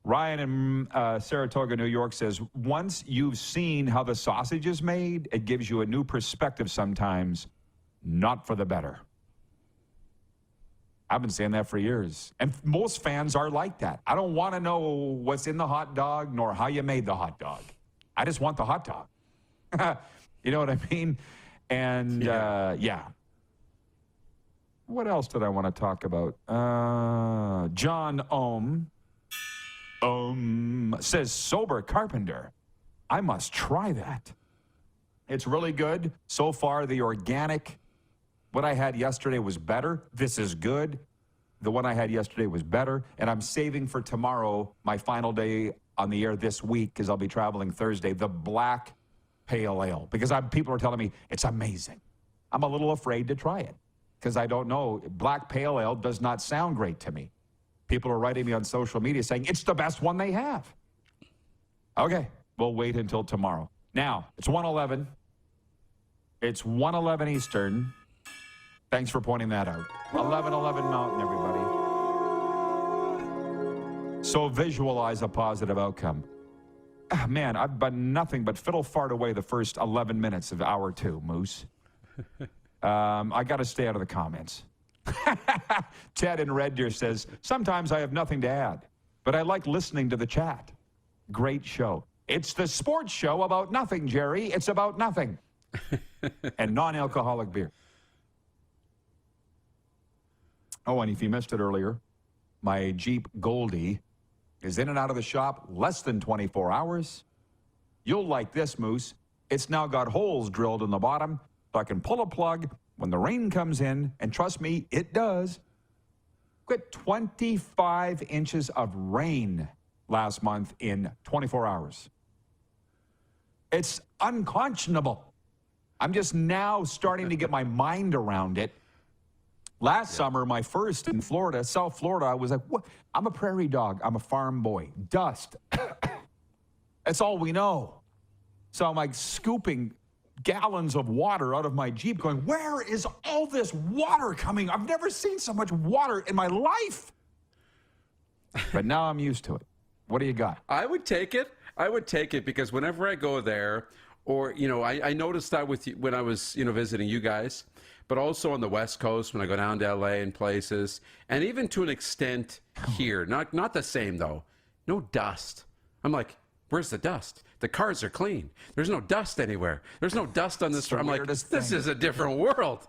Ryan in Saratoga, New York says, once you've seen how the sausage is made, it gives you a new perspective sometimes, not for the better. I've been saying that for years. And most fans are like that. I don't want to know what's in the hot dog nor how you made the hot dog. I just want the hot dog. You know what I mean? And, yeah. What else did I want to talk about? John says, sober carpenter. I must try that. It's really good. So far, the organic, what I had yesterday was better. This is good. The one I had yesterday was better. And I'm saving for tomorrow, my final day on the air this week, because I'll be traveling Thursday, the black pale ale. Because people are telling me it's amazing. I'm a little afraid to try it because I don't know. Black pale ale does not sound great to me. People are writing me on social media saying it's the best one they have. Okay, we'll wait until tomorrow. Now, it's 1:11. It's 1:11 Eastern. Thanks for pointing that out. 11:11 Mountain, everybody. So visualize a positive outcome. Man, I've been nothing but fiddle fart away the first 11 minutes of hour 2, Moose. I got to stay out of the comments. Ted in Red Deer says, sometimes I have nothing to add, but I like listening to the chat. Great show. It's the sports show about nothing, Jerry. It's about nothing. And non-alcoholic beer. Oh, and if you missed it earlier, my Jeep Goldie is in and out of the shop less than 24 hours. You'll like this, Moose. It's now got holes drilled in the bottom, so I can pull a plug when the rain comes in, and trust me, it does. Get 25 inches of rain last month in 24 hours. It's unconscionable. I'm just now starting to get my mind around it. Last summer, my first in Florida, South Florida, I was like, what? I'm a prairie dog. I'm a farm boy. Dust. That's all we know. So I'm like scooping gallons of water out of my Jeep going, where is all this water coming? I've never seen so much water in my life. But now I'm used to it. What do you got? I would take it. I would take it because whenever I go there, or, I noticed that with you when I was, visiting you guys, but also on the West Coast when I go down to LA and places, and even to an extent here, not the same though. No dust. I'm like, where's the dust? The cars are clean. There's no dust anywhere. There's no dust on this. I'm like, this is a different world.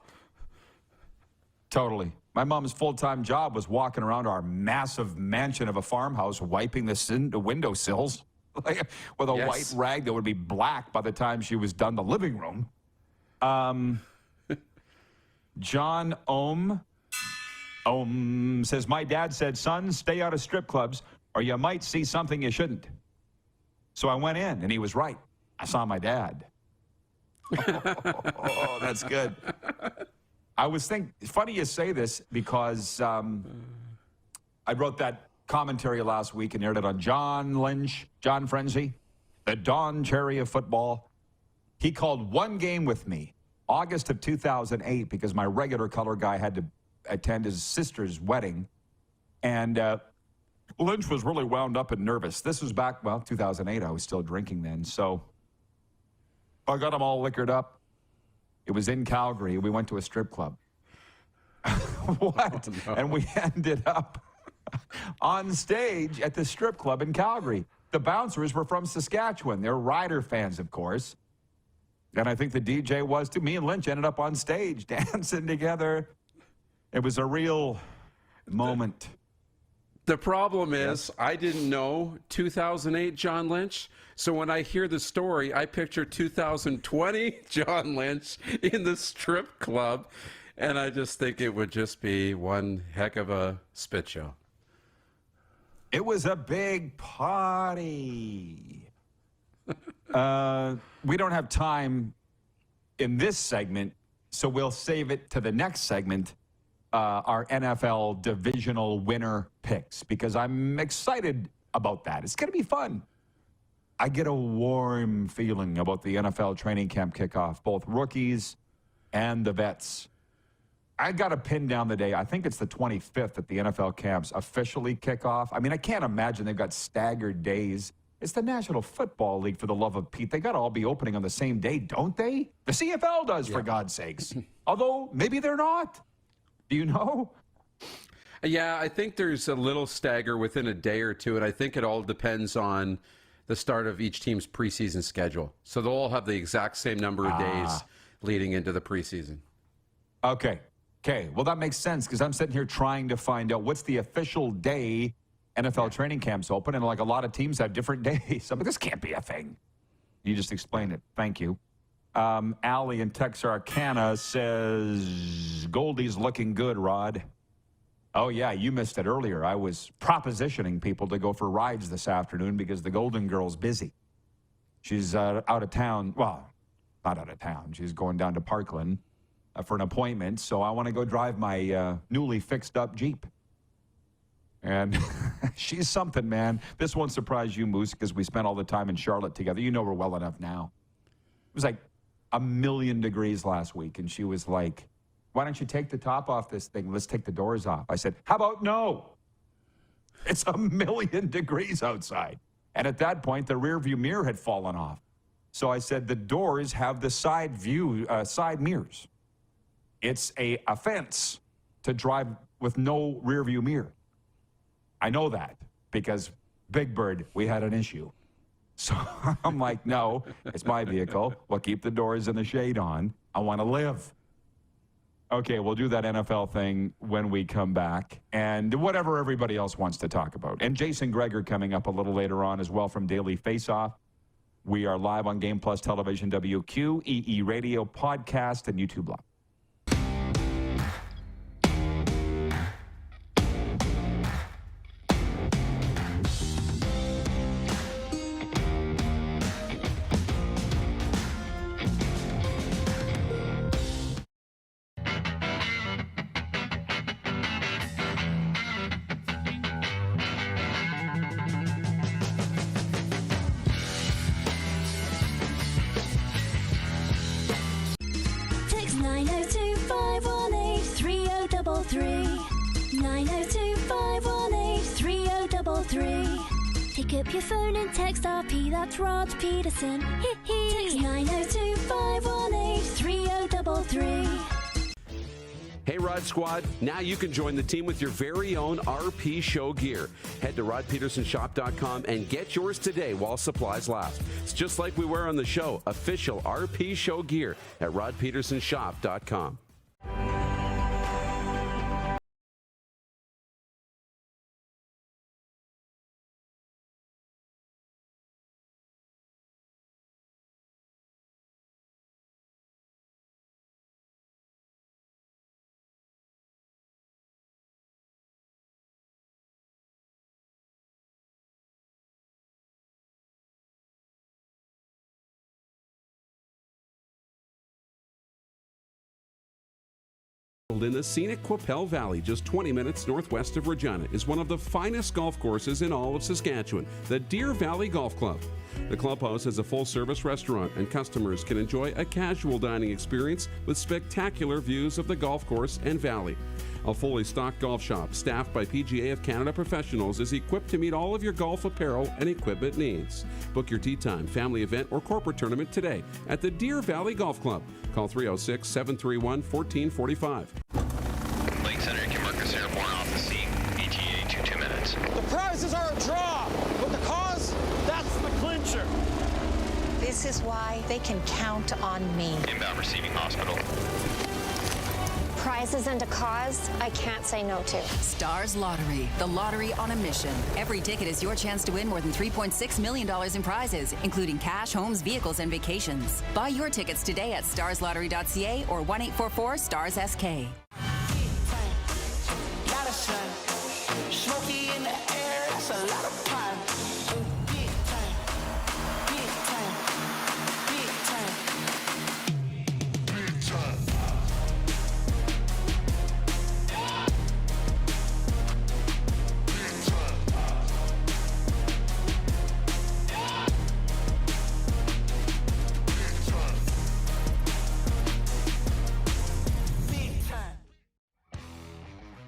Totally. My mom's full-time job was walking around our massive mansion of a farmhouse, wiping the windowsills with a white rag that would be black by the time she was done the living room. John says, my dad said, son, stay out of strip clubs or you might see something you shouldn't. So I went in, and he was right. I saw my dad. Oh, that's good. I was thinking, funny you say this, because I wrote that commentary last week and aired it on John Lynch, John Frenzy, the Don Cherry of football. He called one game with me, August of 2008, because my regular color guy had to attend his sister's wedding. And Lynch was really wound up and nervous. This was back, 2008. I was still drinking then. So I got him all liquored up. It was in Calgary. We went to a strip club. What? Oh, no. And we ended up on stage at the strip club in Calgary. The bouncers were from Saskatchewan. They're Rider fans, of course. And I think the DJ was too. Me and Lynch ended up on stage dancing together. It was a real moment. The problem is, I didn't know 2008 John Lynch. So when I hear the story, I picture 2020 John Lynch in the strip club. And I just think it would just be one heck of a spit show. It was a big party. We don't have time in this segment, so we'll save it to the next segment. Our NFL divisional winner picks, because I'm excited about that. It's going to be fun. I get a warm feeling about the NFL training camp kickoff, both rookies and the vets. I got to pin down the day. I think it's the 25th that the NFL camps officially kick off. I mean, I can't imagine they've got staggered days. It's the National Football League, for the love of Pete. They got to all be opening on the same day, don't they? The CFL does, for God's sakes. Although, maybe they're not. Do you know? Yeah, I think there's a little stagger within a day or two, and I think it all depends on the start of each team's preseason schedule. So they'll all have the exact same number of days leading into the preseason. Okay. Well, that makes sense, because I'm sitting here trying to find out what's the official day NFL training camps open, and like a lot of teams have different days. I mean, this can't be a thing. You just explained it. Thank you. Allie in Texarkana says, Goldie's looking good, Rod. Oh, yeah, you missed it earlier. I was propositioning people to go for rides this afternoon because the Golden Girl's busy. She's out of town. Well, not out of town. She's going down to Parkland for an appointment, so I want to go drive my newly fixed-up Jeep. And she's something, man. This won't surprise you, Moose, because we spent all the time in Charlotte together. You know her well enough now. It was like 1,000,000 degrees last week, and she was like, why don't you take the top off this thing? Let's take the doors off. I said, how about no? It's 1,000,000 degrees outside. And at that point, the rear view mirror had fallen off. So I said, the doors have the side mirrors. It's a offense to drive with no rear view mirror. I know that because Big Bird, we had an issue. So I'm like, no, it's my vehicle. We'll keep the doors and the shade on. I want to live. Okay, we'll do that NFL thing when we come back, and whatever everybody else wants to talk about. And Jason Gregor coming up a little later on as well from Daily Faceoff. We are live on Game Plus Television, WQ, EE Radio, podcast, and YouTube Live. Text 902-518-3033. 902-518-3033. Pick up your phone and text RP, that's Rod Pedersen. Text 902-518-3033. Hey, Rod Squad, now you can join the team with your very own RP Show gear. Head to rodpetersenshop.com and get yours today while supplies last. It's just like we wear on the show, official RP Show gear at rodpetersenshop.com. In the scenic Qu'Appelle Valley, just 20 minutes northwest of Regina, is one of the finest golf courses in all of Saskatchewan, the Deer Valley Golf Club. The clubhouse has a full-service restaurant, and customers can enjoy a casual dining experience with spectacular views of the golf course and valley. A fully stocked golf shop staffed by PGA of Canada professionals is equipped to meet all of your golf apparel and equipment needs. Book your tee time, family event, or corporate tournament today at the Deer Valley Golf Club. Call 306-731-1445. Lake Center, you can mark us airborne off the scene. ETA 2 minutes. The prizes are a draw, but the cause, that's the clincher. This is why they can count on me. Inbound receiving hospital. Prizes and a cause I can't say no to. Stars Lottery, the lottery on a mission. Every ticket is your chance to win more than $3.6 million in prizes, including cash, homes, vehicles, and vacations. Buy your tickets today at starslottery.ca or 1-844-STARS-SK. Smoky in the air, that's a lot of fun. Big time, big time, big time, big time.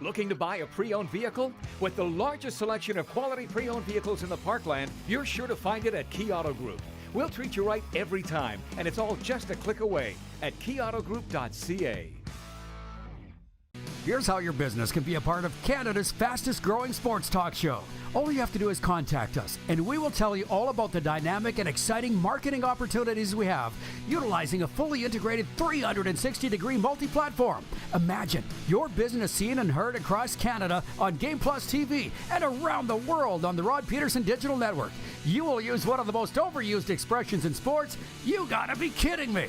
Looking to buy a pre-owned vehicle? With the largest selection of quality pre-owned vehicles in the Parkland, you're sure to find it at Key Auto Group. We'll treat you right every time, and it's all just a click away at keyautogroup.ca. Here's how your business can be a part of Canada's fastest growing sports talk show. All you have to do is contact us, and we will tell you all about the dynamic and exciting marketing opportunities we have, utilizing a fully integrated 360-degree multi-platform. Imagine your business seen and heard across Canada on Game Plus TV and around the world on the Rod Pedersen Digital Network. You will use one of the most overused expressions in sports. You gotta be kidding me.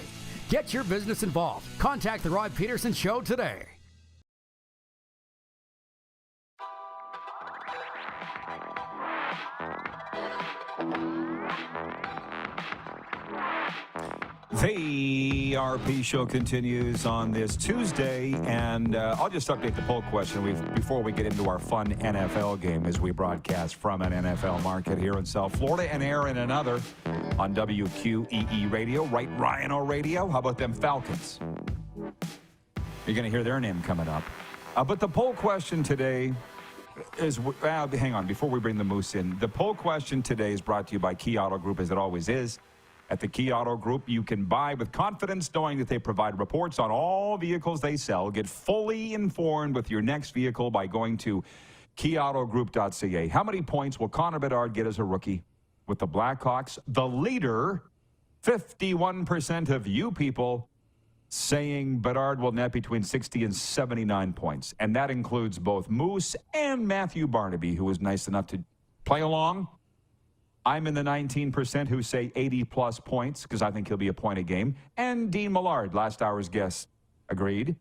Get your business involved. Contact the Rod Pedersen Show today. The RP Show continues on this Tuesday, and I'll just update the poll question before we get into our fun NFL game as we broadcast from an NFL market here in South Florida and air in another on WQEE Radio, right, Rhino Radio. How about them Falcons? You're going to hear their name coming up. But the poll question today is, hang on, before we bring the Moose in, the poll question today is brought to you by Key Auto Group, as it always is. At the Key Auto Group, you can buy with confidence knowing that they provide reports on all vehicles they sell. Get fully informed with your next vehicle by going to keyautogroup.ca. How many points will Connor Bedard get as a rookie with the Blackhawks? The leader, 51% of you people saying Bedard will net between 60 and 79 points. And that includes both Moose and Matthew Barnaby, who was nice enough to play along. I'm in the 19% who say 80-plus points because I think he'll be a point a game. And Dean Millard, last hour's guest, agreed.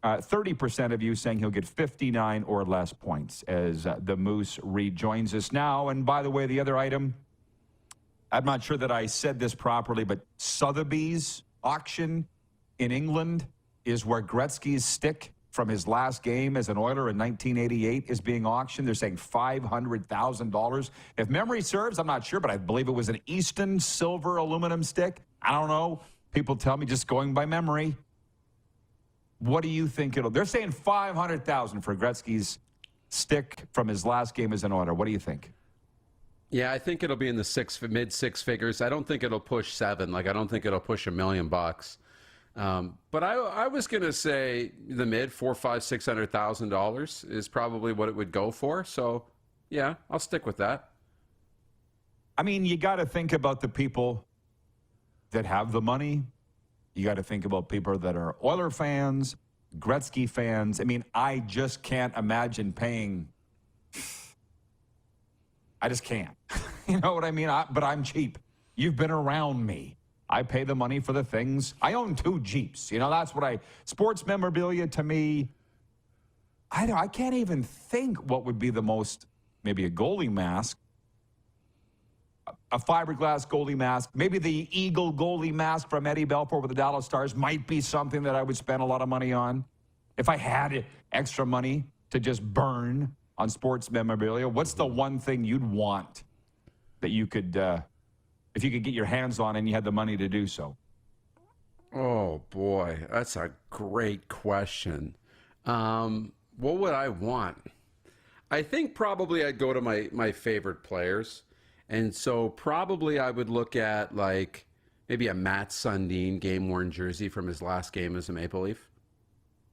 30% of you saying he'll get 59 or less points as the Moose rejoins us now. And by the way, the other item, I'm not sure that I said this properly, but Sotheby's auction in England is where Gretzky's stick from his last game as an Oiler in 1988 is being auctioned. They're saying $500,000. If memory serves, I'm not sure, but I believe it was an Easton silver aluminum stick. I don't know. People tell me just going by memory. What do you think it'll... They're saying $500,000 for Gretzky's stick from his last game as an Oiler. What do you think? Yeah, I think it'll be in the mid six figures. I don't think it'll push $7. Like, I don't think it'll push $1 million. But I was going to say the mid $400,000-$600,000 is probably what it would go for. So, yeah, I'll stick with that. I mean, you got to think about the people that have the money. You got to think about people that are Oiler fans, Gretzky fans. I mean, I just can't imagine paying. I just can't. You know what I mean? But I'm cheap. You've been around me. I pay the money for the things. I own 2 Jeeps. You know, that's what sports memorabilia to me, I can't even think what would be the most, maybe a goalie mask, a fiberglass goalie mask, maybe the Eagle goalie mask from Eddie Belfour with the Dallas Stars might be something that I would spend a lot of money on. If I had extra money to just burn on sports memorabilia, what's the one thing you'd want that you could, if you could get your hands on and you had the money to do so? Oh, boy, that's a great question. What would I want? I think probably I'd go to my favorite players. And so probably I would look at like maybe a Matt Sundin game-worn jersey from his last game as a Maple Leaf.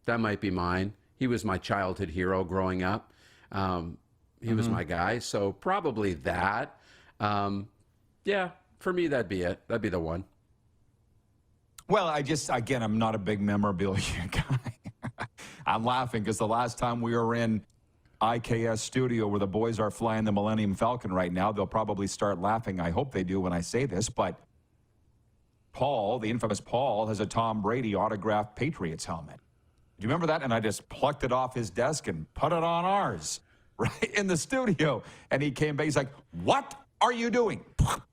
That might be mine. He was my childhood hero growing up. He was my guy. So probably that. Yeah, for me, that'd be it. That'd be the one. Well, again, I'm not a big memorabilia guy. I'm laughing because the last time we were in IKS studio where the boys are flying the Millennium Falcon right now, they'll probably start laughing. I hope they do when I say this, but Paul, the infamous Paul, has a Tom Brady autographed Patriots helmet. Do you remember that? And I just plucked it off his desk and put it on ours right in the studio. And he came back. He's like, "What are you doing?"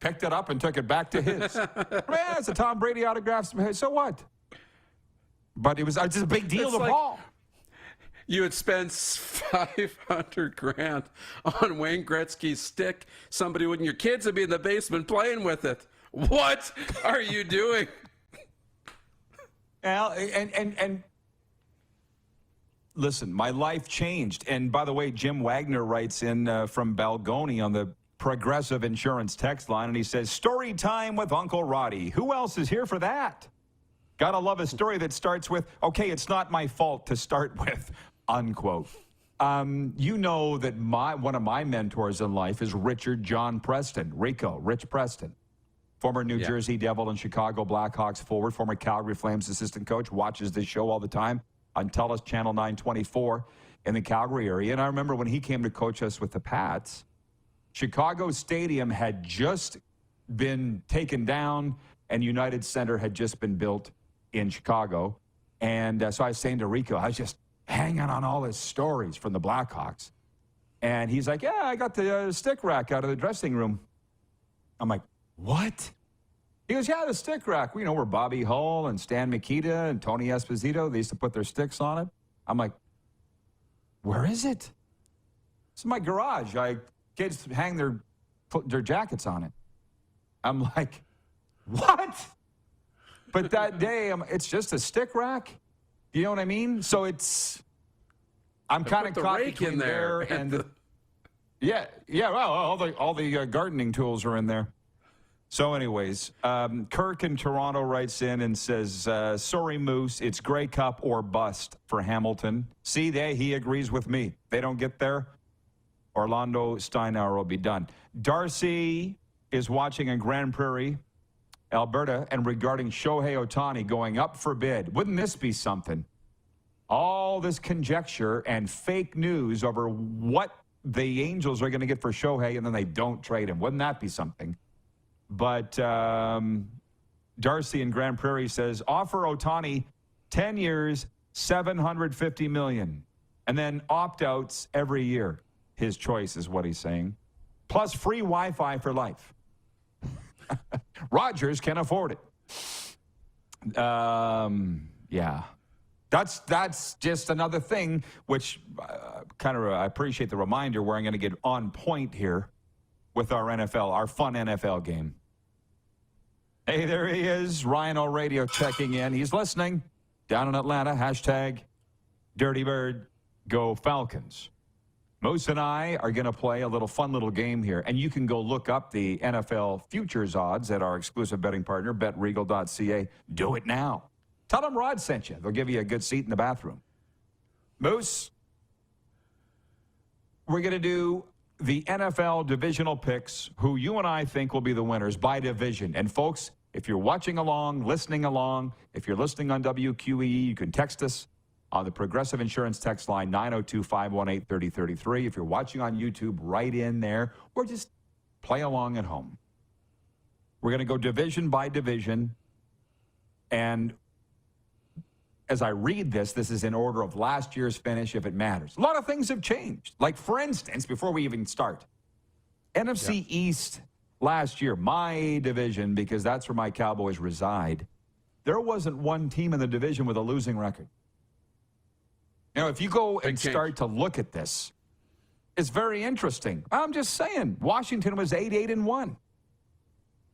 Picked it up and took it back to his. Man, it's a Tom Brady autograph. So what? But it was just a big deal to Paul. You had spent $500,000 on Wayne Gretzky's stick. Somebody wouldn't. Your kids would be in the basement playing with it. What are you doing? Well, and listen, my life changed. And by the way, Jim Wagner writes in from Balgoni on the Progressive Insurance text line, and he says, "Story time with Uncle Roddy." Who else is here for that? Gotta love a story that starts with, "Okay, it's not my fault to start with," unquote. You know that one of my mentors in life is Richard John Preston, Rich Preston, former New Jersey Devil and Chicago Blackhawks forward, former Calgary Flames assistant coach, watches this show all the time on TELUS Channel 924 in the Calgary area. And I remember when he came to coach us with the Pats, Chicago Stadium had just been taken down and United Center had just been built in Chicago. And so I was saying to Rico, I was just hanging on all his stories from the Blackhawks. And he's like, "Yeah, I got the stick rack out of the dressing room." I'm like, "What?" He goes, "Yeah, the stick rack. You know, where Bobby Hull and Stan Mikita and Tony Esposito, they used to put their sticks on it." I'm like, "Where is it?" "It's in my garage. Kids hang their jackets on it." I'm like, "What?" But that day, it's just a stick rack. You know what I mean? So I'm kind of caught between there and the. Yeah. Well, all the gardening tools are in there. So, anyways, Kirk in Toronto writes in and says, "Sorry, Moose, it's Grey Cup or bust for Hamilton." See, he agrees with me. They don't get there, Orlando Steinauer will be done. Darcy is watching in Grand Prairie, Alberta, and regarding Shohei Ohtani going up for bid. Wouldn't this be something? All this conjecture and fake news over what the Angels are going to get for Shohei, and then they don't trade him. Wouldn't that be something? But Darcy in Grand Prairie says, offer Ohtani 10 years, $750 million, and then opt-outs every year. His choice is what he's saying. Plus free Wi-Fi for life. Rogers can afford it. Yeah. That's just another thing, which I appreciate the reminder where I'm going to get on point here with our NFL, our fun NFL game. Hey, there he is, Ryan O'Radio checking in. He's listening down in Atlanta. Hashtag Dirty Bird, go Falcons. Moose and I are going to play a fun little game here, and you can go look up the NFL futures odds at our exclusive betting partner, betregal.ca. Do it now. Tell them Rod sent you. They'll give you a good seat in the bathroom. Moose, we're going to do the NFL divisional picks, who you and I think will be the winners by division. And folks, if you're watching along, listening along, if you're listening on WQEE, you can text us on the Progressive Insurance text line, 902-518-3033. If you're watching on YouTube, right in there, or just play along at home. We're going to go division by division. And as I read this is in order of last year's finish, if it matters. A lot of things have changed. Like, for instance, before we even start, NFC East last year, my division, because that's where my Cowboys reside, there wasn't one team in the division with a losing record. Now, if you go and start to look at this, it's very interesting. I'm just saying, Washington was 8-1.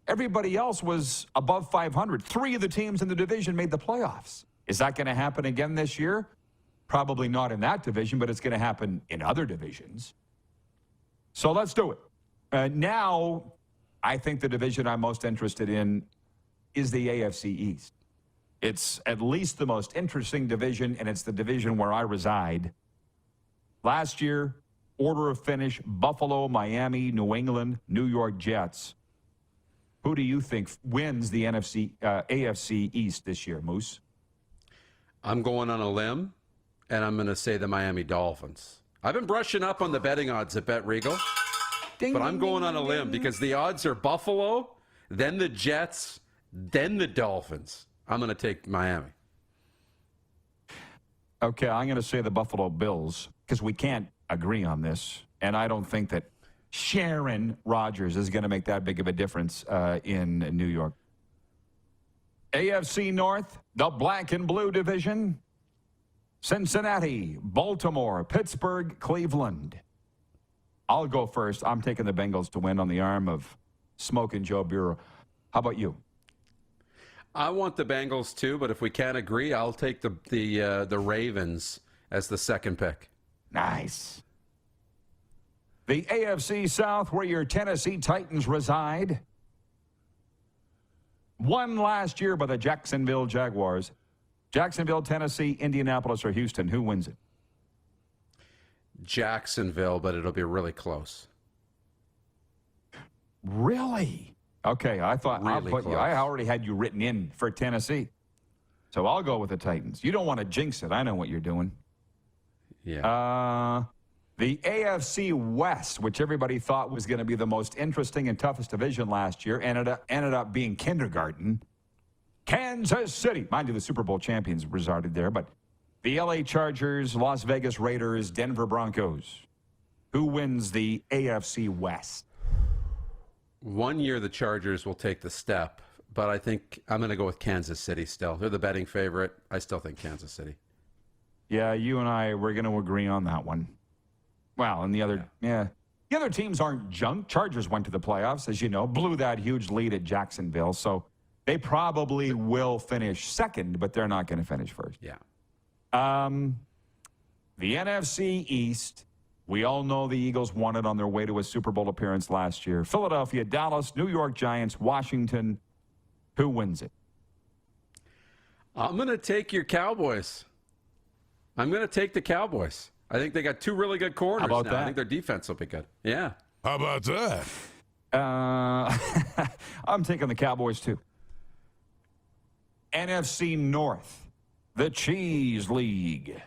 Everybody else was above 500. 3 of the teams in the division made the playoffs. Is that going to happen again this year? Probably not in that division, but it's going to happen in other divisions. So let's do it. Now, I think the division I'm most interested in is the AFC East. It's at least the most interesting division, and it's the division where I reside. Last year, order of finish, Buffalo, Miami, New England, New York Jets. Who do you think wins the AFC East this year, Moose? I'm going on a limb, and I'm going to say the Miami Dolphins. I've been brushing up on the betting odds at Bet Regal, but I'm going on a limb because the odds are Buffalo, then the Jets, then the Dolphins. I'm going to take Miami. Okay, I'm going to say the Buffalo Bills because we can't agree on this, and I don't think that Sharon Rodgers is going to make that big of a difference in New York. AFC North, the black and blue division. Cincinnati, Baltimore, Pittsburgh, Cleveland. I'll go first. I'm taking the Bengals to win on the arm of Smoking Joe Bureau. How about you? I want the Bengals too, but if we can't agree, I'll take the Ravens as the second pick. Nice. The AFC South, where your Tennessee Titans reside. Won last year by the Jacksonville Jaguars. Jacksonville, Tennessee, Indianapolis, or Houston. Who wins it? Jacksonville, but it'll be really close. Really? Okay, I thought Really I already had you written in for Tennessee. So I'll go with the Titans. You don't want to jinx it. I know what you're doing. Yeah. The AFC West, which everybody thought was going to be the most interesting and toughest division last year, ended up being kindergarten. Kansas City. Mind you, the Super Bowl champions resided there, but the LA Chargers, Las Vegas Raiders, Denver Broncos. Who wins the AFC West? One year the Chargers will take the step, but I think I'm going to go with Kansas City still. They're the betting favorite. I still think Kansas City. Yeah, you and I, we're going to agree on that one. Well, and the other teams aren't junk. Chargers went to the playoffs, as you know, blew that huge lead at Jacksonville, so they probably will finish second, but they're not going to finish first. Yeah. The NFC East, we all know the Eagles won it on their way to a Super Bowl appearance last year. Philadelphia, Dallas, New York Giants, Washington. Who wins it? I'm going to take your Cowboys. I'm going to take the Cowboys. I think they got two really good corners How about now. that? I think their defense will be good. Yeah. How about that? I'm taking the Cowboys, too. NFC North, the Cheese League.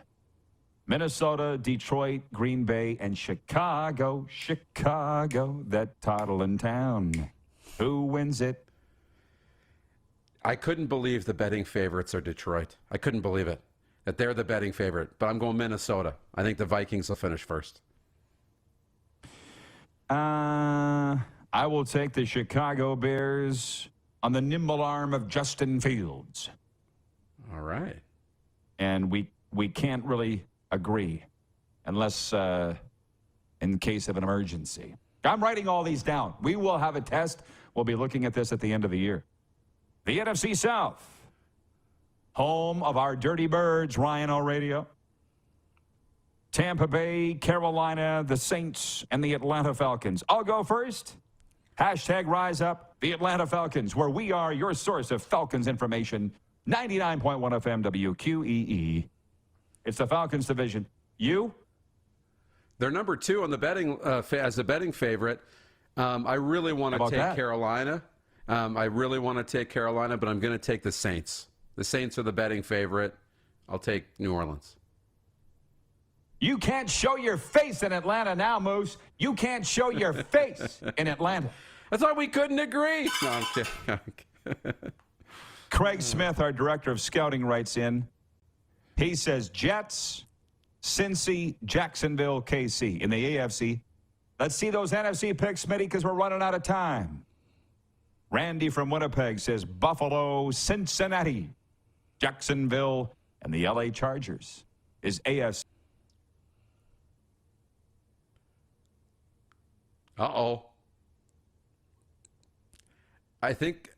Minnesota, Detroit, Green Bay, and Chicago. Chicago, that toddling town. Who wins it? I couldn't believe the betting favorites are Detroit. I couldn't believe it, that they're the betting favorite. But I'm going Minnesota. I think the Vikings will finish first. I will take the Chicago Bears on the nimble arm of Justin Fields. All right. And we can't really agree unless in case of an emergency. I'm writing all these down. We will have a test. We'll be looking at this at the end of the year. The NFC South, home of our Dirty Birds, Ryan O'Radio. Tampa Bay, Carolina, the Saints, and the Atlanta Falcons. I'll go first. Hashtag Rise Up, the Atlanta Falcons, where we are your source of Falcons information. 99.1 FM WQEE. It's the Falcons division. You? They're number 2 on the betting as a betting favorite. I really want to take Carolina. I really want to take Carolina, but I'm going to take the Saints. The Saints are the betting favorite. I'll take New Orleans. You can't show your face in Atlanta now, Moose. You can't show your face in Atlanta. I thought we couldn't agree. No, I'm kidding. Craig Smith, our director of scouting, writes in. He says Jets, Cincy, Jacksonville, KC in the AFC. Let's see those NFC picks, Smitty, because we're running out of time. Randy from Winnipeg says Buffalo, Cincinnati, Jacksonville, and the LA Chargers is AFC. Uh-oh. I think,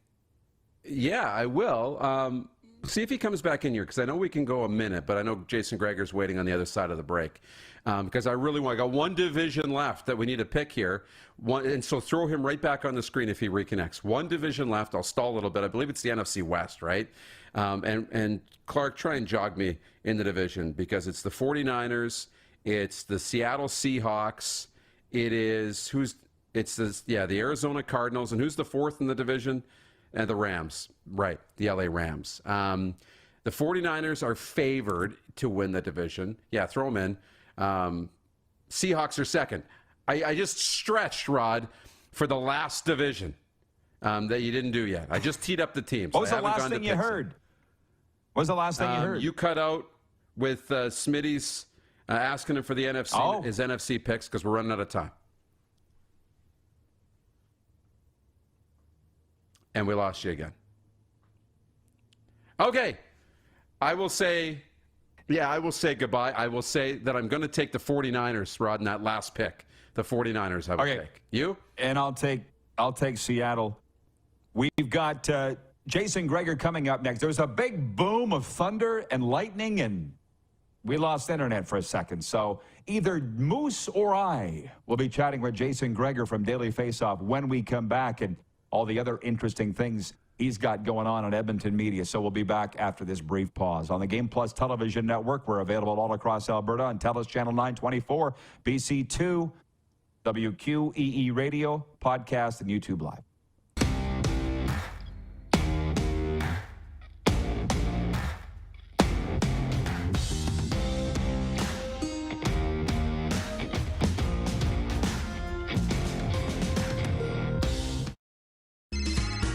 yeah, I will. See if he comes back in here, because I know we can go a minute, but I know Jason Gregor's waiting on the other side of the break. Because I really want, I got one division left that we need to pick here. And so throw him right back on the screen if he reconnects. One division left. I'll stall a little bit. I believe it's the NFC West, right? And Clark, try and jog me in the division, because it's the 49ers, it's the Seattle Seahawks, the Arizona Cardinals, and who's the fourth in the division? The Rams, right, the LA Rams. The 49ers are favored to win the division. Yeah, throw them in. Seahawks are second. I just stretched, Rod, for the last division that you didn't do yet. I just teed up the teams. What was the last thing you heard? What was the last thing you heard? You cut out with Smitty's asking him for the NFC, his NFC picks, because we're running out of time. And we lost you again. Okay. I will say goodbye. I will say that I'm going to take the 49ers, Rod, in that last pick. The 49ers I will take. You? And I'll take Seattle. We've got Jason Gregor coming up next. There was a big boom of thunder and lightning, and we lost internet for a second. So either Moose or I will be chatting with Jason Gregor from Daily Faceoff when we come back, and all the other interesting things he's got going on Edmonton Media. So we'll be back after this brief pause. On the Game Plus Television Network, we're available all across Alberta on TELUS Channel 924, BC2, WQEE Radio, podcast, and YouTube Live.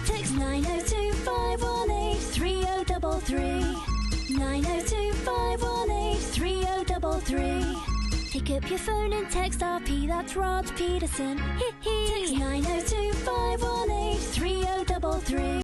Text 902-518-3033. 902-518-3033. Pick up your phone and text RP, that's Rod Pedersen. Text 902-518-3033.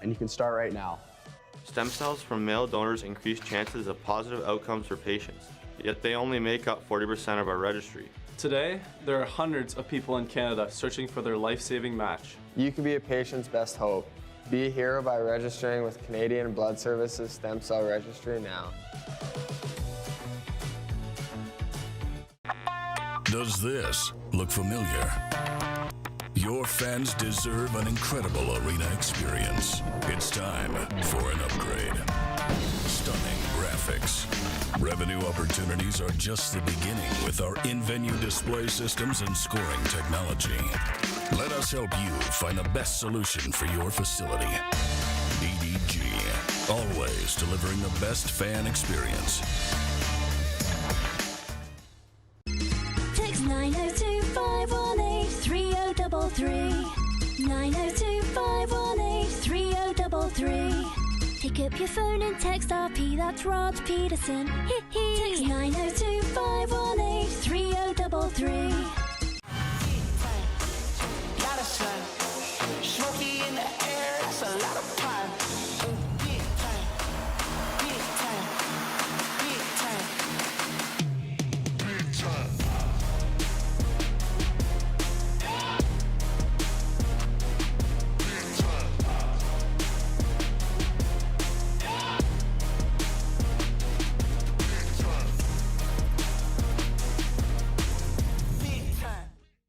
And you can start right now. Stem cells from male donors increase chances of positive outcomes for patients, yet they only make up 40% of our registry. Today, there are hundreds of people in Canada searching for their life-saving match. You can be a patient's best hope. Be a hero by registering with Canadian Blood Services Stem Cell Registry now. Does this look familiar? Your fans deserve an incredible arena experience. It's time for an upgrade. Stunning graphics. Revenue opportunities are just the beginning with our in-venue display systems and scoring technology. Let us help you find the best solution for your facility. EDG, always delivering the best fan experience. Text 902-518-3033. 902-518-3033. Pick up your phone and text RP, that's Rod Pedersen. Text 902-518-3033. Lot of sun, smoky in the air, that's a lot of fun. Big time, big time, big time, big time.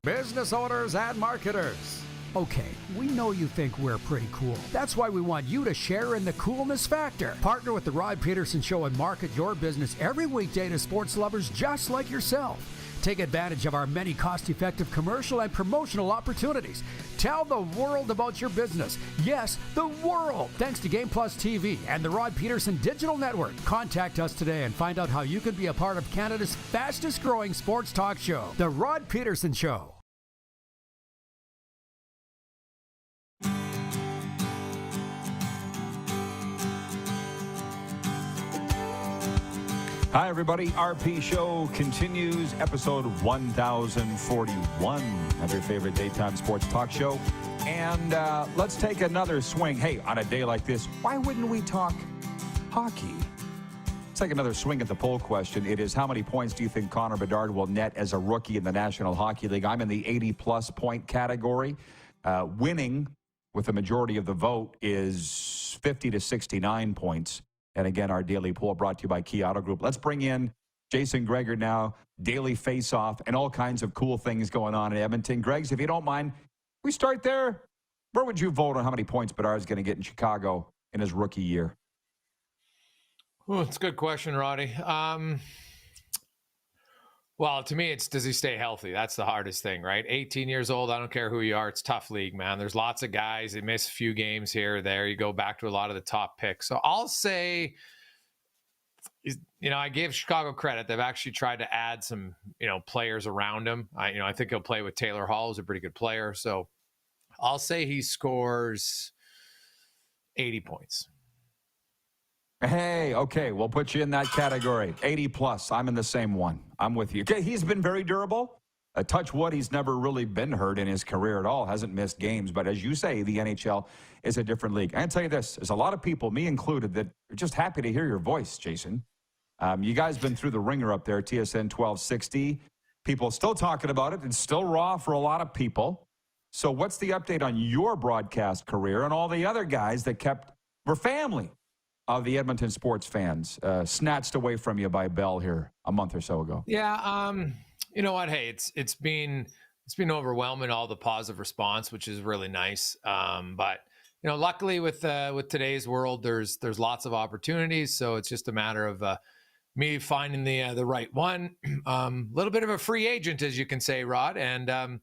Business owners and marketers, Okay, we know you think we're pretty cool. That's why we want you to share in the coolness factor. Partner with the Rod Pedersen Show and market your business every weekday to sports lovers just like yourself. Take advantage of our many cost-effective commercial and promotional opportunities. Tell the world about your business. Yes, the world. Thanks to Game Plus TV and the Rod Pedersen Digital Network. Contact us today and find out how you can be a part of Canada's fastest-growing sports talk show, The Rod Pedersen Show. Hi, everybody. RP Show continues, episode 1041 of your favorite daytime sports talk show. And let's take another swing. Hey, on a day like this, why wouldn't we talk hockey? Let's take another swing at the poll question. It is, how many points do you think Connor Bedard will net as a rookie in the National Hockey League? I'm in the 80-plus point category. Winning with the majority of the vote is 50 to 69 points. And again, our daily poll brought to you by Key Auto Group. Let's bring in Jason Gregor now, daily face-off, and all kinds of cool things going on in Edmonton. Gregs, if you don't mind, we start there. Where would you vote on how many points Bedard is going to get in Chicago in his rookie year? Well, it's a good question, Roddy. Well, to me, it's does he stay healthy? That's the hardest thing, right? 18 years old, I don't care who you are. It's a tough league, man. There's lots of guys. They miss a few games here or there. You go back to a lot of the top picks. So I'll say, I gave Chicago credit. They've actually tried to add some, players around him. I think he'll play with Taylor Hall, who's a pretty good player. So I'll say he scores 80 points. Hey, okay, we'll put you in that category. 80 plus. I'm in the same one. I'm with you. Okay, he's been very durable. Touch wood, he's never really been hurt in his career at all. Hasn't missed games. But as you say, the NHL is a different league. I can tell you this. There's a lot of people, me included, that are just happy to hear your voice, Jason. You guys been through the ringer up there, TSN 1260. People still talking about it. It's still raw for a lot of people. So what's the update on your broadcast career and all the other guys that were family of the Edmonton sports fans, snatched away from you by Bell here a month or so ago? Yeah, you know what? Hey, it's been overwhelming, all the positive response, which is really nice. But luckily with today's world, there's lots of opportunities. So it's just a matter of me finding the right one. A little bit of a free agent, as you can say, Rod. And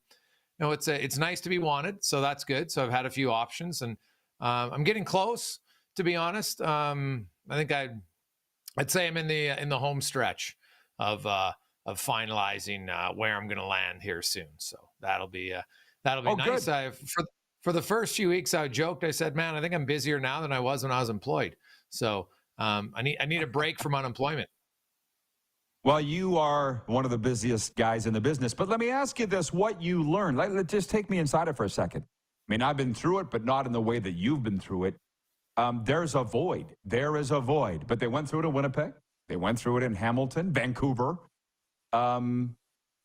it's nice to be wanted, so that's good. So I've had a few options, and I'm getting close. To be honest, I think I'd say I'm in the home stretch of finalizing where I'm going to land here soon. So that'll be nice. For the first few weeks, I joked. I said, "Man, I think I'm busier now than I was when I was employed." So I need a break from unemployment. Well, you are one of the busiest guys in the business. But let me ask you this: what you learned? Just take me inside it for a second. I mean, I've been through it, but not in the way that you've been through it. There's a void. There is a void. But they went through it in Winnipeg. They went through it in Hamilton, Vancouver. And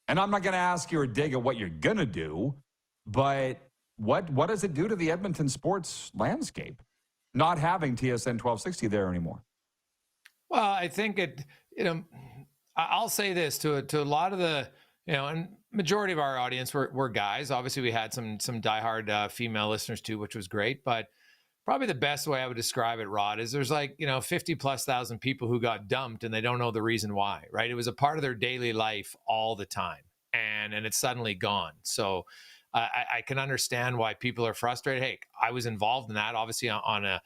I'm not going to ask you or dig at what you're going to do, but what does it do to the Edmonton sports landscape, not having TSN 1260 there anymore? Well, I think I'll say this to a lot of the, and majority of our audience were guys. Obviously, we had some diehard female listeners too, which was great, but probably the best way I would describe it, Rod, is there's 50,000+ people who got dumped and they don't know the reason why, right? It was a part of their daily life all the time, and it's suddenly gone. So I can understand why people are frustrated. Hey, I was involved in that, obviously on a,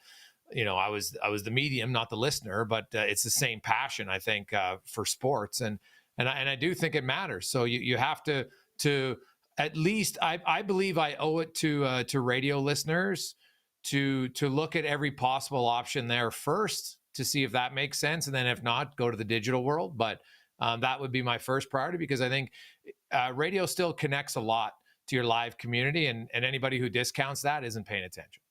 I was the medium, not the listener, but it's the same passion, I think, for sports, and I do think it matters. So you have to at least, I believe I owe it to radio listeners to look at every possible option there first to see if that makes sense. And then if not, go to the digital world. But that would be my first priority, because I think radio still connects a lot to your live community, and anybody who discounts that isn't paying attention.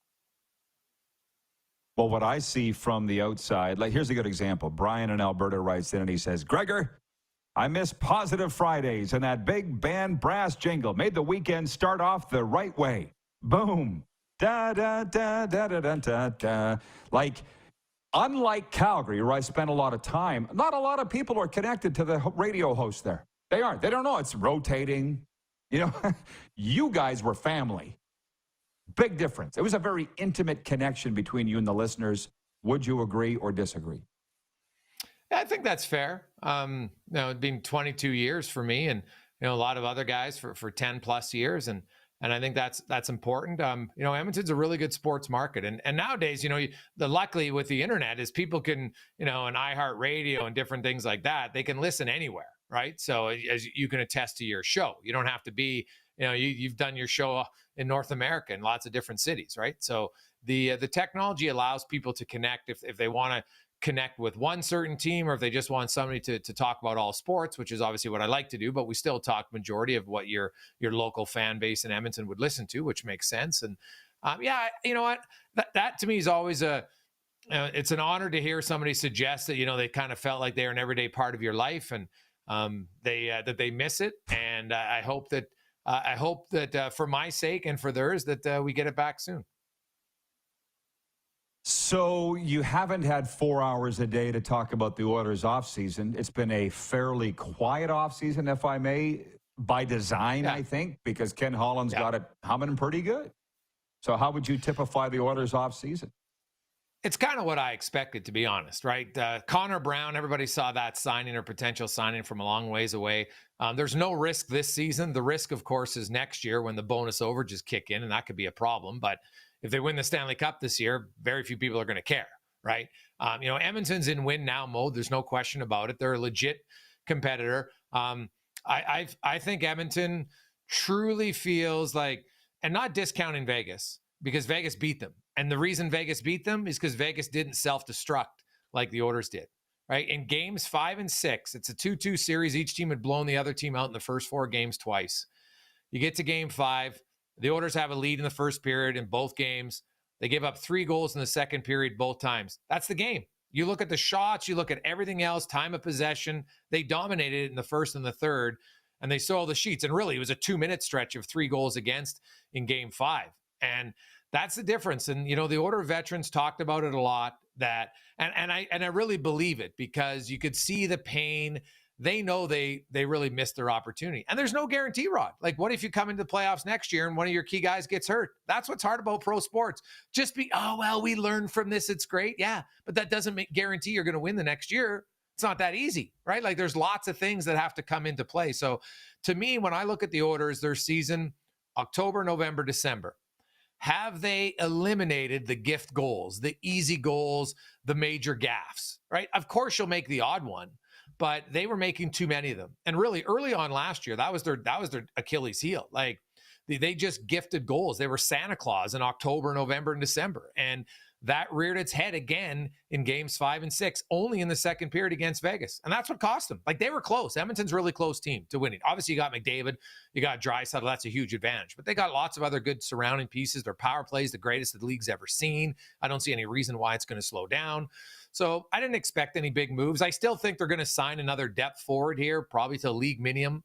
Well, what I see from the outside, here's a good example. Brian in Alberta writes in and he says, Gregor, I miss Positive Fridays, and that big band brass jingle made the weekend start off the right way. Boom. Da, da, da, da, da, da, da, da. Unlike Calgary, where I spent a lot of time, not a lot of people are connected to the radio host there. They aren't. They don't know it's rotating. You guys were family. Big difference. It was a very intimate connection between you and the listeners. Would you agree or disagree? Yeah, I think that's fair. It's been 22 years for me, and a lot of other guys for 10 plus years, and I think that's important. Edmonton's a really good sports market, and nowadays, luckily with the internet is people can, and iHeartRadio and different things like that, they can listen anywhere, right? So as you can attest to your show, you don't have to be, you've done your show in North America in lots of different cities, right? So the technology allows people to connect if they want to connect with one certain team, or if they just want somebody to talk about all sports, which is obviously what I like to do, but we still talk majority of what your local fan base in Edmonton would listen to, which makes sense. And you know what, that to me is always it's an honor to hear somebody suggest that, they kind of felt like they're an everyday part of your life, and that they miss it. And I hope that for my sake and for theirs that we get it back soon. So you haven't had 4 hours a day to talk about the Oilers offseason. It's been a fairly quiet offseason, if I may, by design, I think, because Ken Holland's got it humming pretty good. So how would you typify the Oilers offseason? It's kind of what I expected, to be honest, right? Connor Brown, everybody saw that signing or potential signing from a long ways away. There's no risk this season. The risk, of course, is next year when the bonus overages kick in, and that could be a problem. But if they win the Stanley Cup this year, very few people are going to care, right? Edmonton's in win now mode. There's no question about it. They're a legit competitor. I think Edmonton truly feels like, and not discounting Vegas, because Vegas beat them. And the reason Vegas beat them is because Vegas didn't self-destruct like the Oilers did, right? In games 5 and 6, it's a 2-2 series. Each team had blown the other team out in the first 4 games twice. You get to game 5. The Oilers have a lead in the first period in both games. They give up 3 goals in the second period both times. That's the game. You look at the shots, you look at everything else, time of possession. They dominated it in the first and the third, and they saw the sheets. And really, it was a 2-minute stretch of 3 goals against in game 5. And that's the difference. And, the Order of Veterans talked about it a lot, that, and I really believe it, because you could see the pain. They know they really missed their opportunity. And there's no guarantee, Rod. Like, what if you come into the playoffs next year and one of your key guys gets hurt? That's what's hard about pro sports. Just we learned from this. It's great. Yeah. But that doesn't guarantee you're going to win the next year. It's not that easy, right? Like, there's lots of things that have to come into play. So to me, when I look at the Oilers, their season, October, November, December, have they eliminated the gift goals, the easy goals, the major gaffes, right? Of course, you'll make the odd one, but they were making too many of them. And really, early on last year, that was their Achilles heel. Like, they just gifted goals. They were Santa Claus in October, November, and December. And that reared its head again in games 5 and 6, only in the second period against Vegas. And that's what cost them. Like, they were close. Edmonton's a really close team to winning. Obviously, you got McDavid, you got Draisaitl. That's a huge advantage. But they got lots of other good surrounding pieces. Their power play is the greatest the league's ever seen. I don't see any reason why it's going to slow down. So I didn't expect any big moves. I still think they're going to sign another depth forward here, probably to league minimum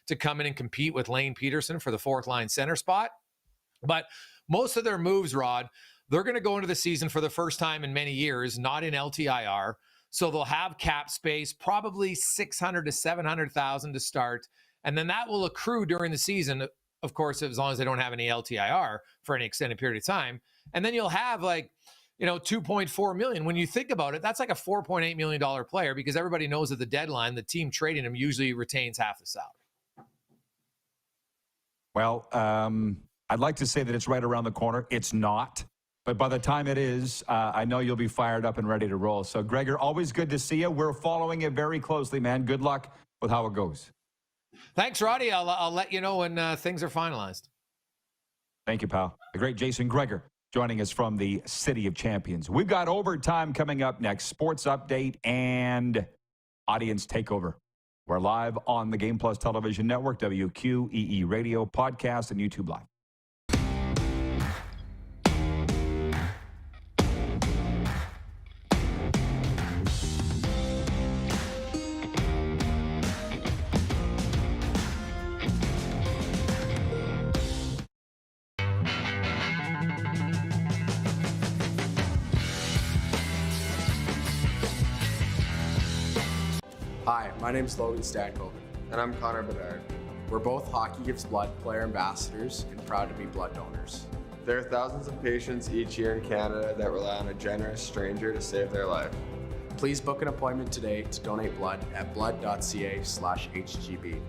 to come in and compete with Lane Pedersen for the 4th line center spot. But most of their moves, Rod, they're going to go into the season for the first time in many years, not in LTIR. So they'll have cap space, probably $600,000 to $700,000 to start. And then that will accrue during the season, of course, as long as they don't have any LTIR for any extended period of time. And then you'll have $2.4 million. When you think about it, that's like a $4.8 million player, because everybody knows at the deadline, the team trading him usually retains half the salary. Well, I'd like to say that it's right around the corner. It's not. But by the time it is, I know you'll be fired up and ready to roll. So, Gregor, always good to see you. We're following it very closely, man. Good luck with how it goes. Thanks, Roddy. I'll let you know when things are finalized. Thank you, pal. The great Jason Gregor joining us from the City of Champions. We've got overtime coming up next, sports update and audience takeover. We're live on the Game Plus Television Network, WQEE Radio, podcast, and YouTube Live. Hi, my name's Logan Stankoven. And I'm Connor Bedard. We're both Hockey Gives Blood player ambassadors and proud to be blood donors. There are thousands of patients each year in Canada that rely on a generous stranger to save their life. Please book an appointment today to donate blood at blood.ca/HGB.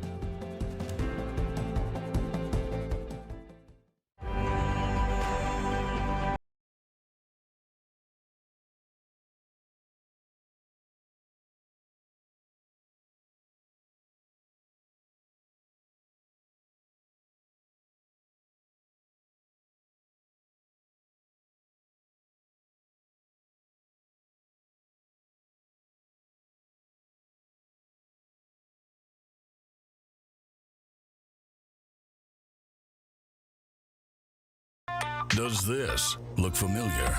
Does this look familiar?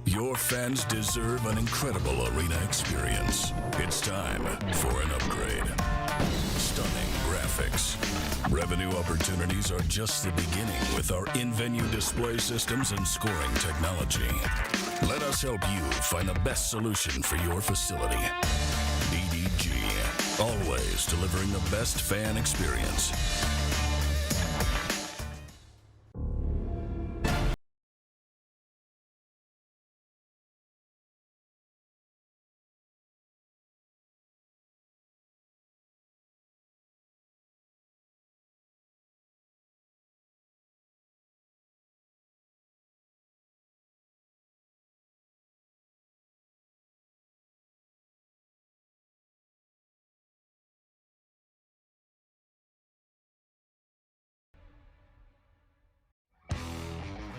Your fans deserve an incredible arena experience. It's time for an upgrade. Stunning graphics. Revenue opportunities are just the beginning with our in-venue display systems and scoring technology. Let us help you find the best solution for your facility. EDG, always delivering the best fan experience.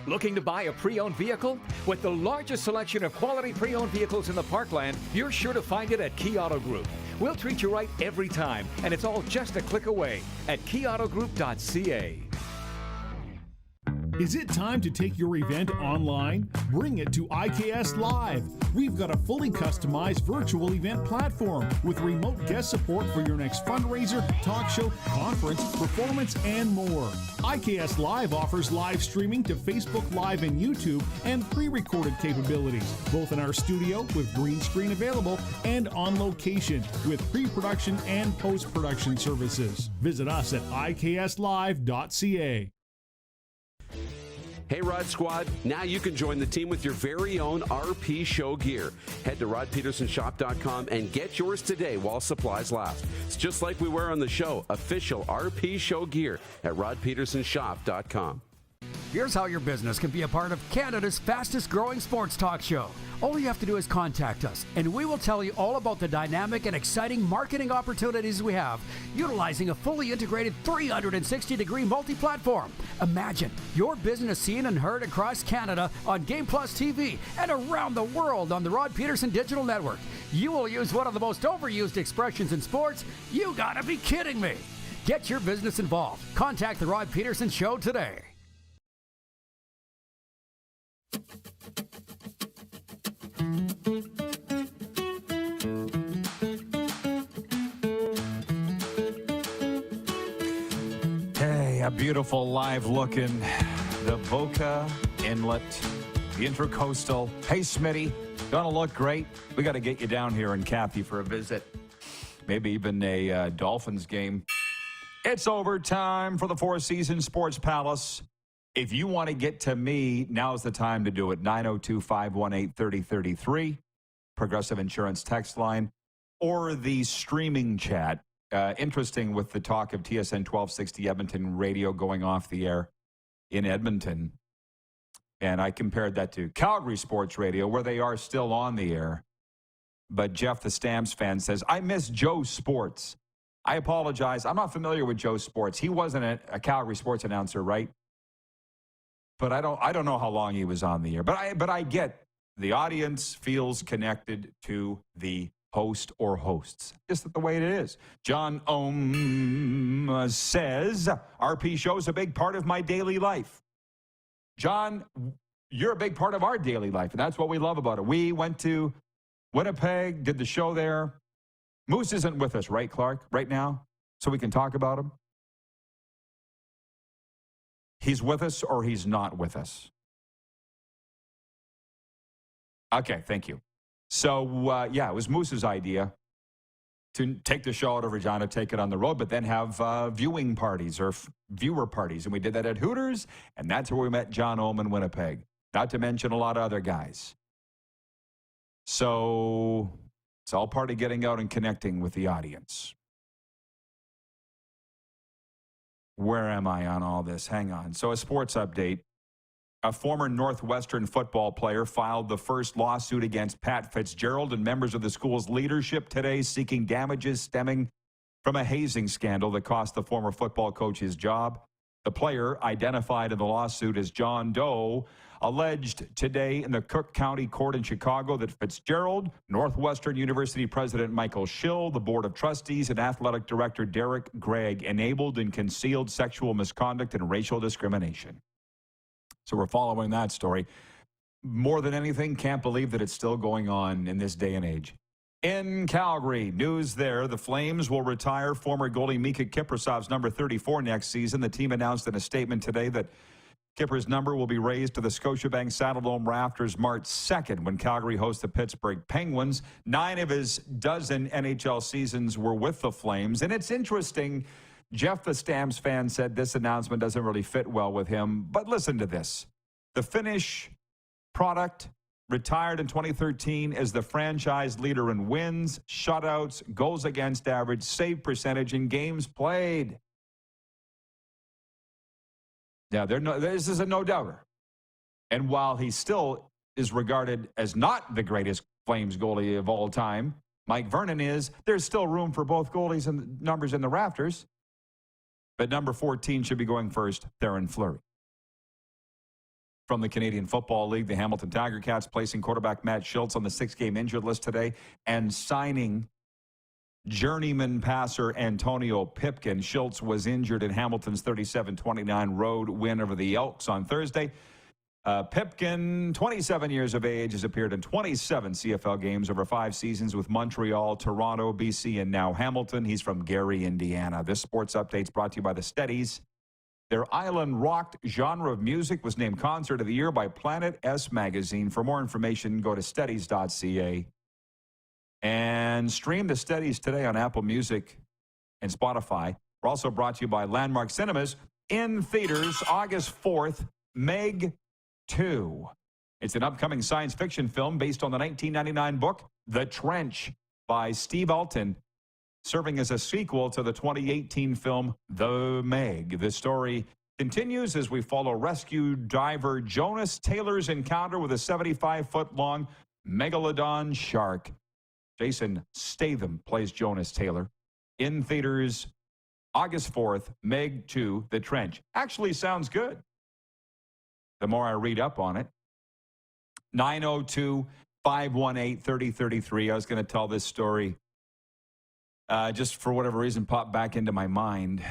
Looking to buy a pre-owned vehicle? With the largest selection of quality pre-owned vehicles in the Parkland, you're sure to find it at Key Auto Group. We'll treat you right every time, and it's all just a click away at keyautogroup.ca. Is it time to take your event online? Bring it to IKS Live. We've got a fully customized virtual event platform with remote guest support for your next fundraiser, talk show, conference, performance, and more. IKS Live offers live streaming to Facebook Live and YouTube and pre-recorded capabilities, both in our studio with green screen available and on location with pre-production and post-production services. Visit us at ikslive.ca. Hey, Rod Squad, now you can join the team with your very own RPShow gear. Head to rodpetersonshop.com and get yours today while supplies last. It's just like we wear on the show, official RPShow gear at rodpetersonshop.com. Here's how your business can be a part of Canada's fastest growing sports talk show. All you have to do is contact us, and we will tell you all about the dynamic and exciting marketing opportunities we have, utilizing a fully integrated 360-degree multi-platform. Imagine your business seen and heard across Canada on Game Plus TV and around the world on the Rod Pedersen Digital Network. You will use one of the most overused expressions in sports. You gotta be kidding me. Get your business involved. Contact the Rod Pedersen Show today. Hey, a beautiful live look in the Boca Inlet, the Intracoastal. Hey, Smitty, gonna look great. We got to get you down here in Kathy for a visit. Maybe even a Dolphins game. It's overtime for the Four Seasons Sports Palace. If you want to get to me, now's the time to do it. 902-518-3033, Progressive Insurance text line, or the streaming chat. Interesting with the talk of TSN 1260 Edmonton radio going off the air in Edmonton. And I compared that to Calgary Sports Radio, where they are still on the air. But Jeff, the Stamps fan, says, I miss Joe Sports. I apologize. I'm not familiar with Joe Sports. He wasn't a Calgary sports announcer, right? But I don't know how long he was on the air. But I get the audience feels connected to the host or hosts. Just the way it is. John Ohm says, RP Show is a big part of my daily life. John, you're a big part of our daily life, and that's what we love about it. We went to Winnipeg, did the show there. Moose isn't with us, right, Clark, right now? So we can talk about him? He's with us or he's not with us? Okay, thank you. So, yeah, it was Moose's idea. to take the show out of Regina, take it on the road, but then have viewing parties or viewer parties. And we did that at Hooters, and that's where we met John Ohm in Winnipeg, not to mention a lot of other guys. So it's all part of getting out and connecting with the audience. Where am I on all this? Hang on. So a sports update. A former Northwestern football player filed the first lawsuit against Pat Fitzgerald and members of the school's leadership today, seeking damages stemming from a hazing scandal that cost the former football coach his job. The player, identified in the lawsuit as John Doe, alleged today in the Cook County Court in Chicago that Fitzgerald, Northwestern University President Michael Schill, the Board of Trustees, and Athletic Director Derek Gregg enabled and concealed sexual misconduct and racial discrimination. So we're following that story. More than anything, can't believe that it's still going on in this day and age. In Calgary, news there, the Flames will retire former goalie Mika Kiprasov's number 34 next season. The team announced in a statement today that Kipper's number will be raised to the Scotiabank Saddledome rafters March 2nd when Calgary hosts the Pittsburgh Penguins. 9 of his dozen NHL seasons were with the Flames. And it's interesting, Jeff the Stamps fan said this announcement doesn't really fit well with him. But listen to this. The Finnish product retired in 2013 as the franchise leader in wins, shutouts, goals against average, save percentage, and games played. Yeah, this is a no-doubter. And while he still is regarded as not the greatest Flames goalie of all time, Mike Vernon is, there's still room for both goalies and numbers in the rafters. But number 14 should be going first, Theoren Fleury. From the Canadian Football League, the Hamilton Tiger Cats placing quarterback Matt Schultz on the 6-game injured list today and signing journeyman passer Antonio Pipkin. Schultz was injured in Hamilton's 37-29 road win over the Elks on Thursday. Pipkin, 27 years of age, has appeared in 27 CFL games over 5 seasons with Montreal, Toronto, BC, and now Hamilton. He's from Gary, Indiana. This sports update is brought to you by the Steadies. Their island rocked genre of music was named Concert of the Year by Planet S Magazine. For more information, go to steadies.ca. And stream the Steadies today on Apple Music and Spotify. We're also brought to you by Landmark Cinemas. In theaters, August 4th, Meg 2. It's an upcoming science fiction film based on the 1999 book, The Trench, by Steve Alton, serving as a sequel to the 2018 film, The Meg. The story continues as we follow rescue diver Jonas Taylor's encounter with a 75-foot-long megalodon shark. Jason Statham plays Jonas Taylor. In theaters, August 4th, Meg 2, The Trench. Actually sounds good. The more I read up on it. 902-518-3033. I was going to tell this story. Just for whatever reason, popped back into my mind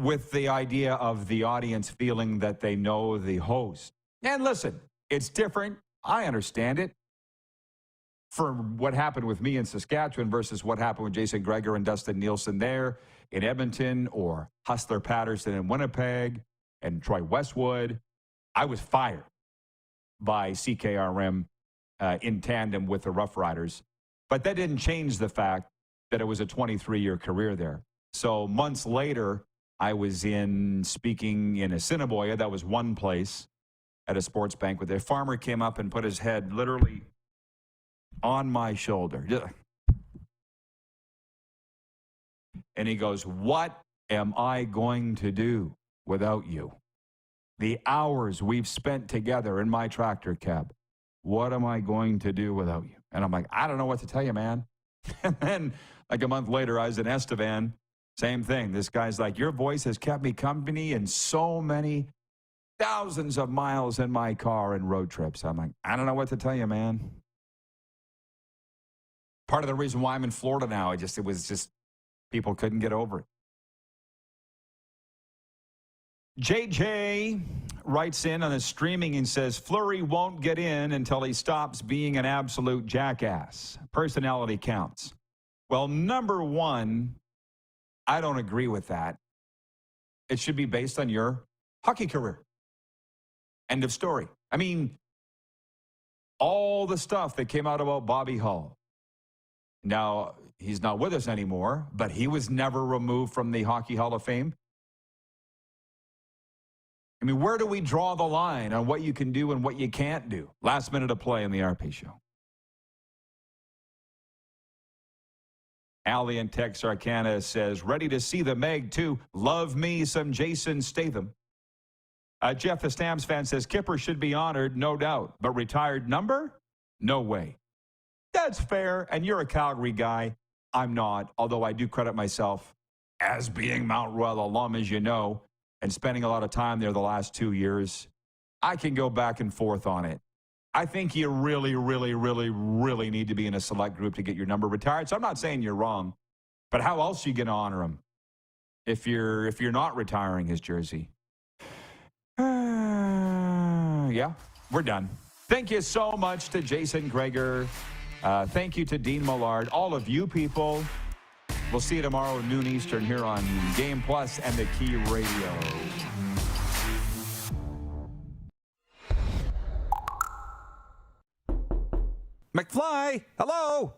with the idea of the audience feeling that they know the host. And listen, it's different. I understand it. For what happened with me in Saskatchewan versus what happened with Jason Gregor and Dustin Nielsen there in Edmonton, or Hustler Patterson in Winnipeg and Troy Westwood. I was fired by CKRM in tandem with the Rough Riders. But that didn't change the fact that it was a 23-year career there. So months later, I was speaking in Assiniboia. That was one place at a sports banquet. A farmer came up and put his head literally on my shoulder. And he goes, "What am I going to do without you? The hours we've spent together in my tractor cab. What am I going to do without you?" And I'm like, I don't know what to tell you, man. And then like a month later, I was in Estevan. Same thing. This guy's like, "Your voice has kept me company in so many thousands of miles in my car and road trips." I'm like, I don't know what to tell you, man. Part of the reason why I'm in Florida now, it was just people couldn't get over it. JJ writes in on his streaming and says, Fleury won't get in until he stops being an absolute jackass. Personality counts. Well, number one, I don't agree with that. It should be based on your hockey career. End of story. I mean, all the stuff that came out about Bobby Hull, Now, he's not with us anymore, but he was never removed from the Hockey Hall of Fame. I mean, where do we draw the line on what you can do and what you can't do? Last minute of play in the RP Show. Allie in Texarkana says, ready to see the Meg, too. Love me some Jason Statham. Jeff, the Stamps fan, says, Kipper should be honored, no doubt. But retired number? No way. That's fair, and you're a Calgary guy. I'm not, although I do credit myself as being Mount Royal alum, as you know, and spending a lot of time there the last 2 years. I can go back and forth on it. I think you really, really, really, really need to be in a select group to get your number retired. So I'm not saying you're wrong, but how else are you going to honor him if you're not retiring his jersey? Yeah, we're done. Thank you so much to Jason Gregor. Thank you to Dean Millard. All of you people. We'll see you tomorrow at noon Eastern here on Game Plus and the Key Radio. McFly, hello.